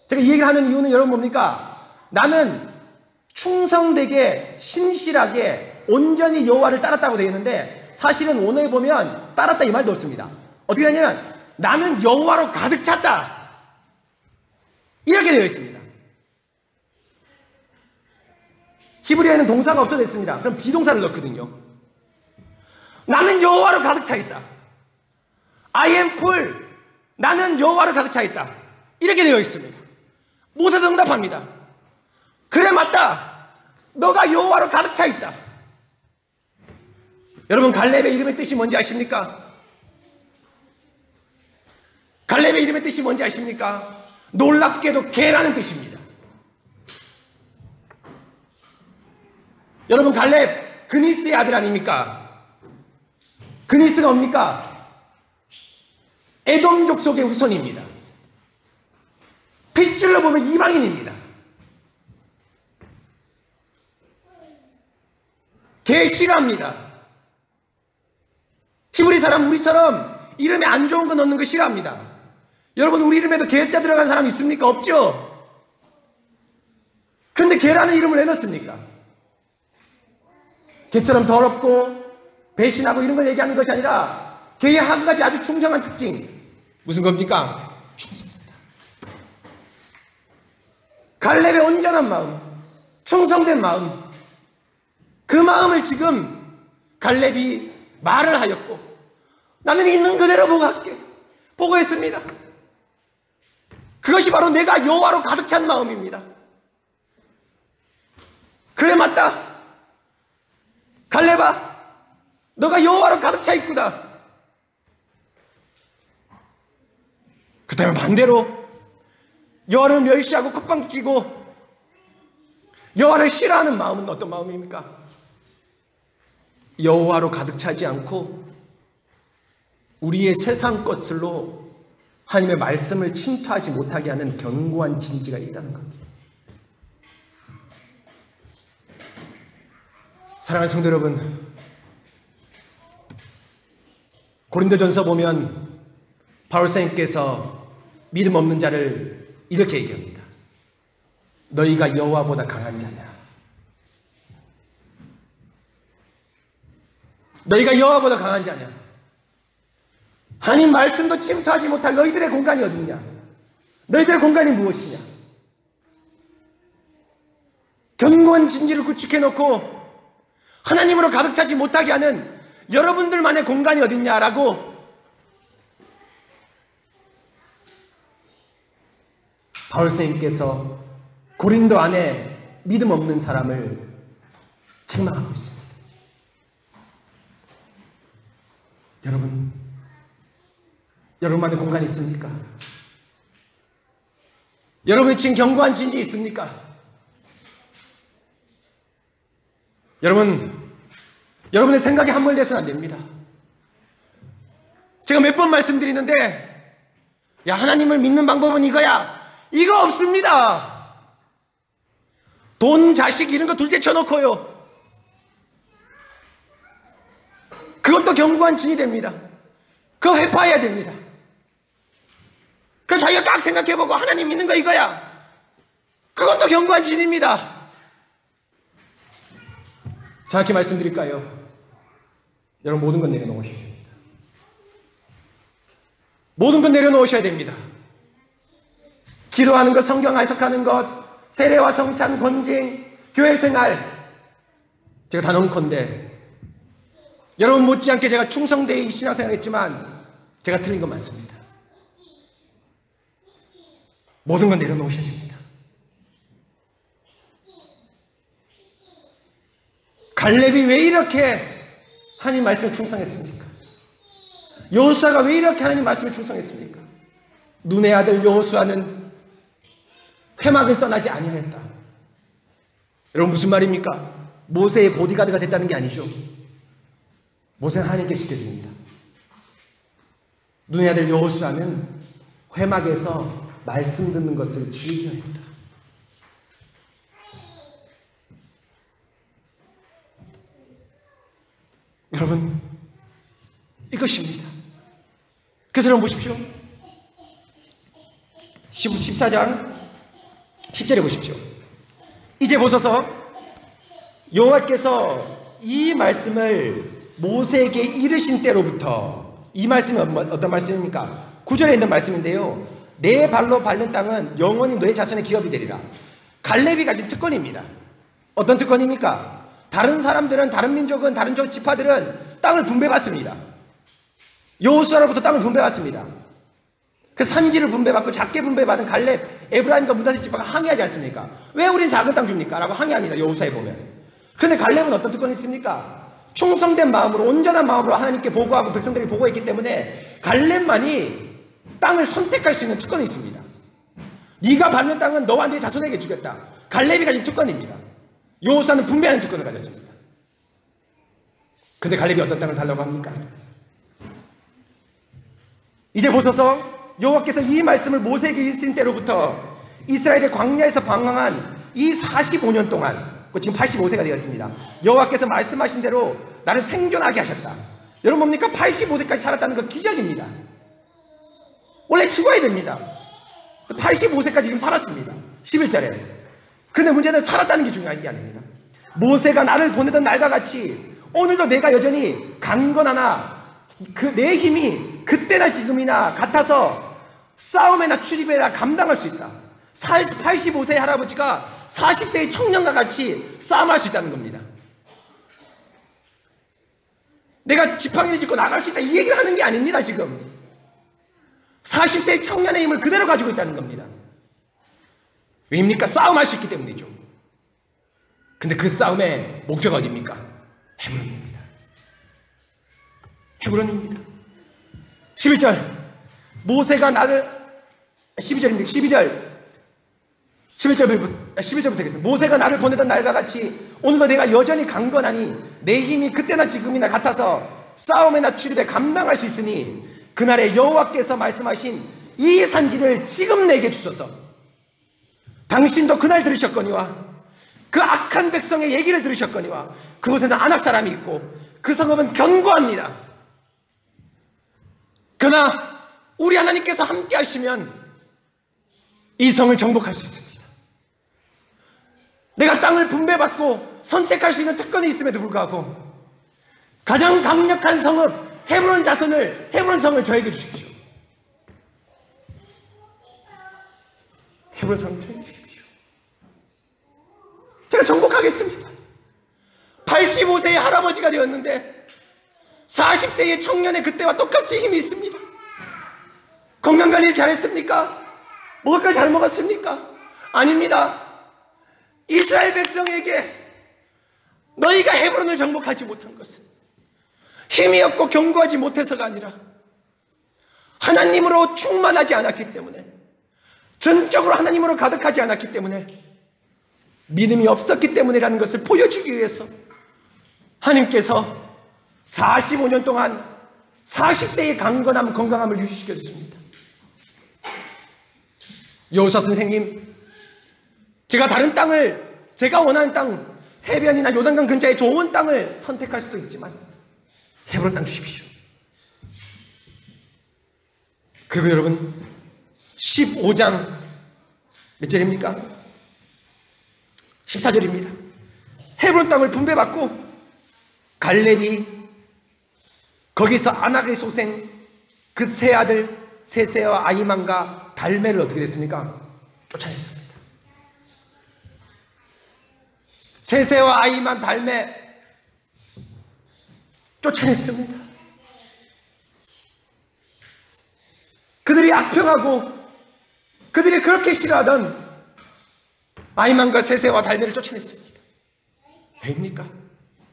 제가 이 얘기를 하는 이유는 여러분 뭡니까? 나는 충성되게 신실하게 온전히 여호와를 따랐다고 되어 있는데 사실은 원어에 보면 따랐다 이 말도 없습니다. 어떻게 되냐면 나는 여호와로 가득 찼다 이렇게 되어 있습니다. 히브리어에는 동사가 없어졌습니다. 그럼 비동사를 넣거든요. 나는 여호와로 가득 차 있다. I am full. 나는 여호와로 가득 차 있다. 이렇게 되어 있습니다. 모세도 응답합니다. 그래 맞다. 너가 여호와로 가득 차 있다. 여러분 갈렙의 이름의 뜻이 뭔지 아십니까? 갈렙의 이름의 뜻이 뭔지 아십니까? 놀랍게도 개라는 뜻입니다. 여러분 갈렙 그니스의 아들 아닙니까? 그니스가 뭡니까? 에돔족 속의 후손입니다. 핏줄로 보면 이방인입니다. 개 싫어합니다. 히브리 사람 우리처럼 이름에 안 좋은 거 넣는 거 싫어합니다. 여러분 우리 이름에도 개자 들어간 사람 있습니까? 없죠? 그런데 개라는 이름을 왜 넣습니까? 개처럼 더럽고 배신하고 이런 걸 얘기하는 것이 아니라 개의 한 가지 아주 충성한 특징 무슨 겁니까? 충성입니다. 갈렙의 온전한 마음, 충성된 마음, 그 마음을 지금 갈렙이 말을 하였고 나는 있는 그대로 보고할게 보고했습니다. 그것이 바로 내가 여호와로 가득 찬 마음입니다. 그래 맞다. 갈렙아 너가 여호와로 가득 차 있구나. 그 다음에 반대로 여호와를 멸시하고 콧방귀 고 여호와를 싫어하는 마음은 어떤 마음입니까? 여호와로 가득 차지 않고 우리의 세상 것들로 하나님의 말씀을 침투하지 못하게 하는 견고한 진지가 있다는 겁니다. 사랑하는 성도 여러분, 고린도전서 보면 바울 선생님께서 믿음 없는 자를 이렇게 얘기합니다. 너희가 여호와보다 강한 자냐? 너희가 여호와보다 강한 자냐? 하나님 말씀도 침투하지 못할 너희들의 공간이 어디냐? 너희들의 공간이 무엇이냐? 견고한 진지를 구축해놓고 하나님으로 가득 차지 못하게 하는 여러분들만의 공간이 어딨냐라고 바울 선생님께서 고린도 안에 믿음 없는 사람을 책망하고 있습니다. 여러분, 여러분만의 공간이 있습니까? 여러분이 지금 견고한 진지 있습니까? 여러분의 생각에 함몰돼서는 안 됩니다. 제가 몇 번 말씀드리는데 야 하나님을 믿는 방법은 이거야. 이거 없습니다. 돈, 자식 이런 거 둘째 쳐놓고요. 그것도 견고한 진이 됩니다. 그거 회파해야 됩니다. 그래서 자기가 딱 생각해보고 하나님 믿는 거 이거야. 그것도 견고한 진입니다. 정확히 말씀드릴까요? 여러분 모든 건 내려놓으셔야 됩니다. 모든 건 내려놓으셔야 됩니다. 기도하는 것, 성경 해석하는 것, 세례와 성찬, 권징, 교회 생활 제가 단언컨대 여러분 못지않게 제가 충성되이 신앙생활 했지만 제가 틀린 건 맞습니다. 모든 건 내려놓으셔야 됩니다. 갈렙이 왜 이렇게 하나님 말씀에 충성했습니까? 여호수아가 왜 이렇게 하나님 말씀에 충성했습니까? 눈의 아들 여호수아는 회막을 떠나지 아니하였다. 여러분 무슨 말입니까? 모세의 보디가드가 됐다는 게 아니죠. 모세는 하나님께 지켜줍니다. 눈의 아들 여호수아는 회막에서 말씀 듣는 것을 즐겨했다. 여러분 이것입니다. 그래서 여러분 보십시오. 14장 10절에 보십시오. 이제 보소서 여호와께서 이 말씀을 모세에게 이르신 때로부터, 이 말씀이 어떤 말씀입니까? 9절에 있는 말씀인데요. 내 발로 밟는 땅은 영원히 너의 자손의 기업이 되리라. 갈렙이 가진 특권입니다. 어떤 특권입니까? 다른 사람들은, 다른 민족은, 다른 지파들은 땅을 분배받습니다. 여호수아로부터 땅을 분배받습니다. 그 산지를 분배받고 작게 분배받은 갈렙, 에브라임과 므낫세 지파가 항의하지 않습니까? 왜 우린 작은 땅 줍니까? 라고 항의합니다. 여호수아에 보면. 그런데 갈렙은 어떤 특권이 있습니까? 충성된 마음으로, 온전한 마음으로 하나님께 보고하고 백성들이 보고했기 때문에 갈렙만이 땅을 선택할 수 있는 특권이 있습니다. 네가 밟는 땅은 너와 네 자손에게 주겠다. 갈렙이 가진 특권입니다. 여호수아는 분배하는 특권을 가졌습니다. 그런데 갈렙이 어떤 땅을 달라고 합니까? 이제 보소서 여호와께서 이 말씀을 모세에게 이르신 때로부터 이스라엘의 광야에서 방황한 이 45년 동안, 지금 85세가 되었습니다. 여호와께서 말씀하신 대로 나를 생존하게 하셨다. 여러분 뭡니까? 85세까지 살았다는 건 기적입니다. 원래 죽어야 됩니다. 85세까지 지금 살았습니다. 11절에. 그런데 문제는 살았다는 게 중요한 게 아닙니다. 모세가 나를 보내던 날과 같이 오늘도 내가 여전히 강건하나 내 힘이 그때나 지금이나 같아서 싸움에나 출입에나 감당할 수 있다. 85세의 할아버지가 40세의 청년과 같이 싸움할 수 있다는 겁니다. 내가 지팡이를 짚고 나갈 수 있다, 이 얘기를 하는 게 아닙니다. 지금 40세의 청년의 힘을 그대로 가지고 있다는 겁니다. 왜입니까? 싸움할 수 있기 때문이죠. 근데 그 싸움의 목표가 어디입니까? 헤브론입니다. 헤브론입니다. 11절 모세가 나를 12절입니다. 11절부터 하겠습니다. 모세가 나를 보내던 날과 같이 오늘도 내가 여전히 강건하니 내 힘이 그때나 지금이나 같아서 싸움에나 출입에 감당할 수 있으니 그날에 여호와께서 말씀하신 이 산지를 지금 내게 주소서. 당신도 그날 들으셨거니와 그 악한 백성의 얘기를 들으셨거니와 그곳에는 아낙 사람이 있고 그 성읍은 견고합니다. 그러나 우리 하나님께서 함께 하시면 이 성을 정복할 수 있습니다. 내가 땅을 분배받고 선택할 수 있는 특권이 있음에도 불구하고 가장 강력한 성읍 헤브론 성을 저에게 주십시오. 헤브론 성을 저에게 주십시오. 제가 정복하겠습니다. 85세의 할아버지가 되었는데 40세의 청년의 그때와 똑같이 힘이 있습니다. 건강관리를 잘했습니까? 먹을 걸 잘 먹었습니까? 아닙니다. 이스라엘 백성에게 너희가 헤브론을 정복하지 못한 것은 힘이 없고 견고하지 못해서가 아니라 하나님으로 충만하지 않았기 때문에, 전적으로 하나님으로 가득하지 않았기 때문에, 믿음이 없었기 때문이라는 것을 보여주기 위해서 하나님께서 45년 동안 40세의 건강함을 유지시켜 주십니다. 여호수아 선생님, 제가 다른 땅을, 제가 원하는 땅, 해변이나 요단강 근처의 좋은 땅을 선택할 수도 있지만 헤브론 땅 주십시오. 그리고 여러분 15장 몇 절입니까? 14절입니다. 헤브론 땅을 분배받고 갈렙이 거기서 아낙의 소생 그 세 아들 세세와 아히만과 달메를 어떻게 됐습니까? 쫓아냈습니다. 세세와 아히만, 달메 쫓아냈습니다. 그들이 악평하고 그들이 그렇게 싫어하던 아히만과 세세와 달메를 쫓아냈습니다. 왜입니까?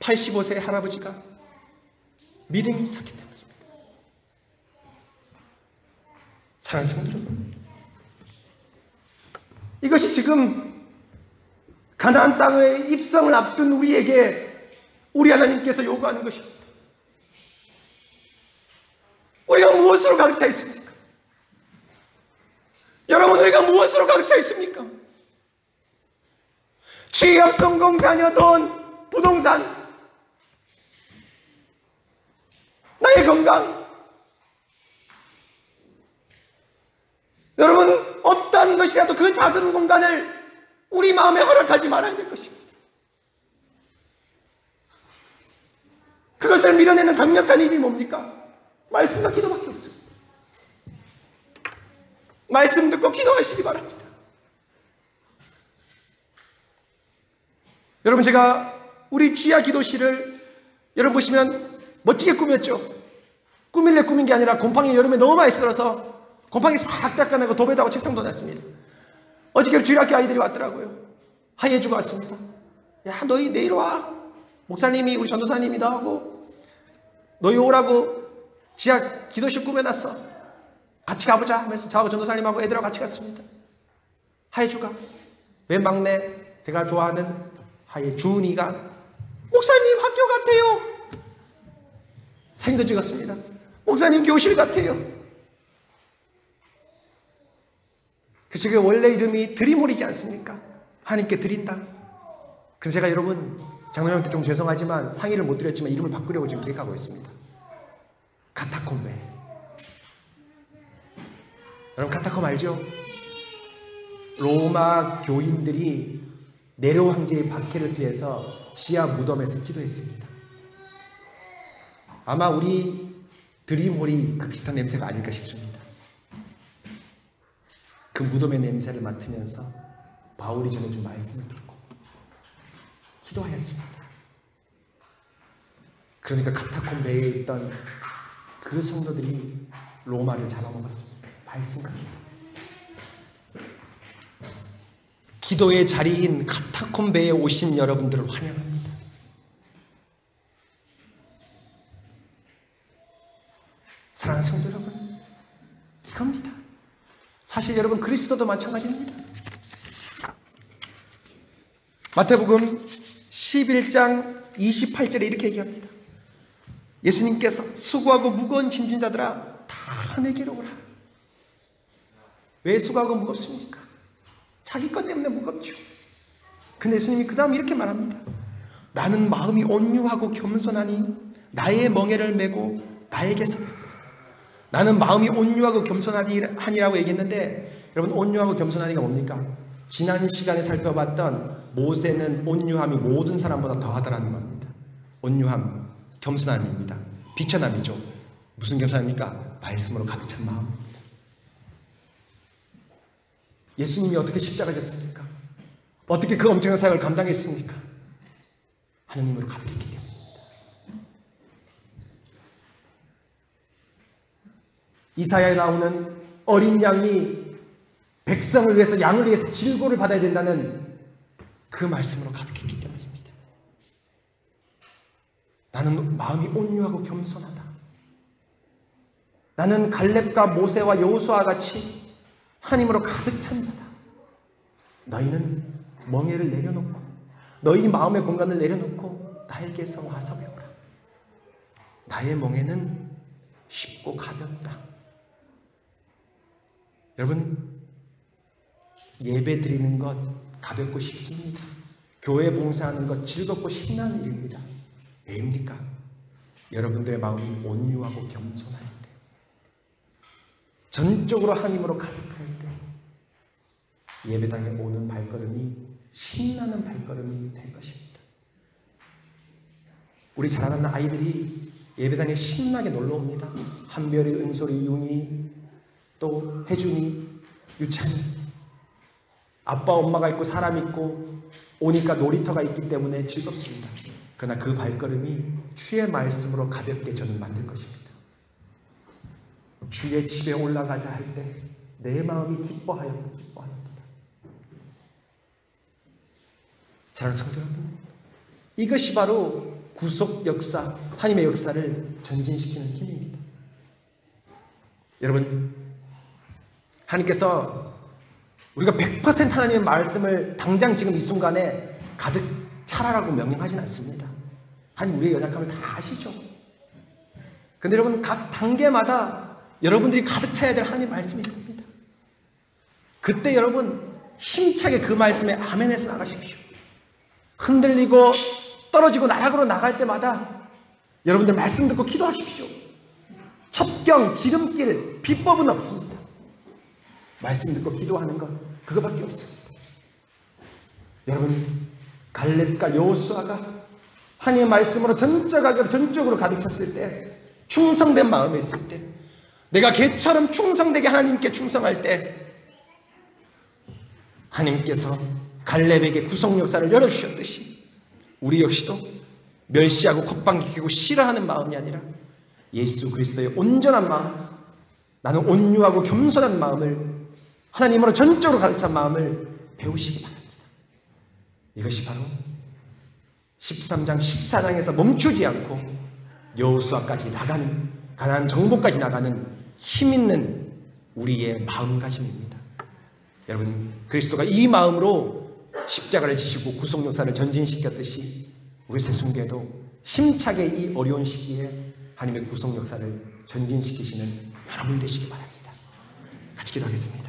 85세 할아버지가 믿음이 있었기 때문입니다. 사랑하는 성도 여러분, 이것이 지금 가나안 땅의 입성을 앞둔 우리에게 우리 하나님께서 요구하는 것입니다. 우리가 무엇으로 가득 차 있습니까? 여러분, 우리가 무엇으로 가득 차 있습니까? 취업, 성공, 자녀, 돈, 부동산, 나의 건강. 여러분, 어떠한 것이라도 그 작은 공간을 우리 마음에 허락하지 말아야 될 것입니다. 그것을 밀어내는 강력한 힘이 뭡니까? 말씀과 기도밖에 없습니다. 말씀 듣고 기도하시기 바랍니다. 여러분, 제가 우리 지하 기도실을 여러분 보시면 멋지게 꾸몄죠. 꾸밀래 꾸민 게 아니라 곰팡이 여름에 너무 많이 쓸어서 곰팡이 싹 닦아내고 도배도 하고 책상도 놨습니다. 어저께 주일학교 아이들이 왔더라고요. 하예주가 왔습니다. 야, 너희 내일 와. 목사님이, 우리 전도사님이 나하고 너희 오라고 지하 기도실 꾸며놨어. 같이 가보자 하면서 저하고 전도사님하고 애들하고 같이 갔습니다. 하예주가, 맨 막내 제가 좋아하는 하예준이가 목사님 학교 같아요. 사진도 찍었습니다. 목사님 교실 같아요. 그 지금 원래 이름이 드림홀이지 않습니까? 하나님께 드린다. 그래서 제가 여러분 장로님께 좀 죄송하지만 상의를 못 드렸지만 이름을 바꾸려고 지금 계획하고 있습니다. 카타콤베. 여러분, 카타콤 알죠? 로마 교인들이 네로 황제의 박해를 피해서 지하 무덤에서 기도했습니다. 아마 우리 드림홀이 그 비슷한 냄새가 아닐까 싶습니다. 그 무덤의 냄새를 맡으면서 바울이 전해준 말씀을 듣고 기도하였습니다. 그러니까 카타콤베에 있던 그 성도들이 로마를 잡아먹었습니다. 말씀과 기도. 기도의 자리인 카타콤베에 오신 여러분들을 환영합니다. 사랑하는 성도 여러분, 이겁니다. 사실 여러분, 그리스도도 마찬가지입니다. 마태복음 11장 28절에 이렇게 얘기합니다. 예수님께서 수고하고 무거운 짐진 자들아 다 내게로 오라. 왜 수고하고 무겁습니까? 자기 것 때문에 무겁죠. 근데 예수님이 그 다음 이렇게 말합니다. 나는 마음이 온유하고 겸손하니 나의 멍에를 메고 나에게서. 나는 마음이 온유하고 겸손하니라고 얘기했는데, 여러분, 온유하고 겸손하니가 뭡니까? 지난 시간에 살펴봤던 모세는 온유함이 모든 사람보다 더하다라는 겁니다. 온유함, 겸손함입니다. 비천함이죠. 무슨 겸손함입니까? 말씀으로 가득 찬 마음입니다. 예수님이 어떻게 십자가 졌습니까? 어떻게 그 엄청난 사역을 감당했습니까? 하느님으로 가득했기 때문입니다. 이사야에 나오는 어린 양이 백성을 위해서, 양을 위해서 질고를 받아야 된다는 그 말씀으로 가득했기 때문입니다. 나는 마음이 온유하고 겸손하다. 나는 갈렙과 모세와 여호수아와 같이 하나님으로 가득 찬 자다. 너희는 멍에를 내려놓고 너희 마음의 공간을 내려놓고 나에게서 와서 배우라. 나의 멍에는 쉽고 가볍다. 여러분, 예배 드리는 것 가볍고 쉽습니다. 교회 봉사하는 것 즐겁고 신나는 일입니다. 왜입니까? 여러분들의 마음이 온유하고 겸손할 때, 전적으로 하나님으로 가득할 때 예배당에 오는 발걸음이 신나는 발걸음이 될 것입니다. 우리 사랑하는 아이들이 예배당에 신나게 놀러 옵니다. 한별이, 은솔이, 융이, 또 혜준이, 유찬이. 아빠 엄마가 있고 사람 있고 오니까 놀이터가 있기 때문에 즐겁습니다. 그러나 그 발걸음이 주의 말씀으로 가볍게 저는 만들 것입니다. 주의 집에 올라가자 할 때 내 마음이 기뻐하였고 기뻐합니다. 사랑하는 성도 여러분, 이것이 바로 구속 역사, 하나님의 역사를 전진시키는 힘입니다. 여러분, 하나님께서 우리가 100% 하나님의 말씀을 당장 지금 이 순간에 가득 차라라고 명령하진 않습니다. 하나님 우리의 연약함을 다 아시죠. 근데 여러분, 각 단계마다 여러분들이 가득 차야 될 하나님의 말씀이 있습니다. 그때 여러분 힘차게 그 말씀에 아멘해서 나가십시오. 흔들리고 떨어지고 나락으로 나갈 때마다 여러분들 말씀 듣고 기도하십시오. 첩경, 지름길, 비법은 없습니다. 말씀 듣고 기도하는 것, 그거밖에 없습니다. 여러분, 갈렙과 여호수아가 하나님의 말씀으로 전적으로 가득 찼을 때, 충성된 마음에 있을 때, 내가 개처럼 충성되게 하나님께 충성할 때, 하나님께서 갈렙에게 구속 역사를 열어주셨듯이 우리 역시도 멸시하고 콧방귀 싫어하는 마음이 아니라 예수 그리스도의 온전한 마음, 나는 온유하고 겸손한 마음을, 하나님으로 전적으로 가득 찬 마음을 배우시기 바랍니다. 이것이 바로 13장, 14장에서 멈추지 않고 여호수아까지 나가는, 가나안 정복까지 나가는 힘있는 우리의 마음가짐입니다. 여러분, 그리스도가 이 마음으로 십자가를 지시고 구속 역사를 전진시켰듯이 우리 새순교회도 힘차게 이 어려운 시기에 하나님의 구속 역사를 전진시키시는 여러분 되시기 바랍니다. 같이 기도하겠습니다.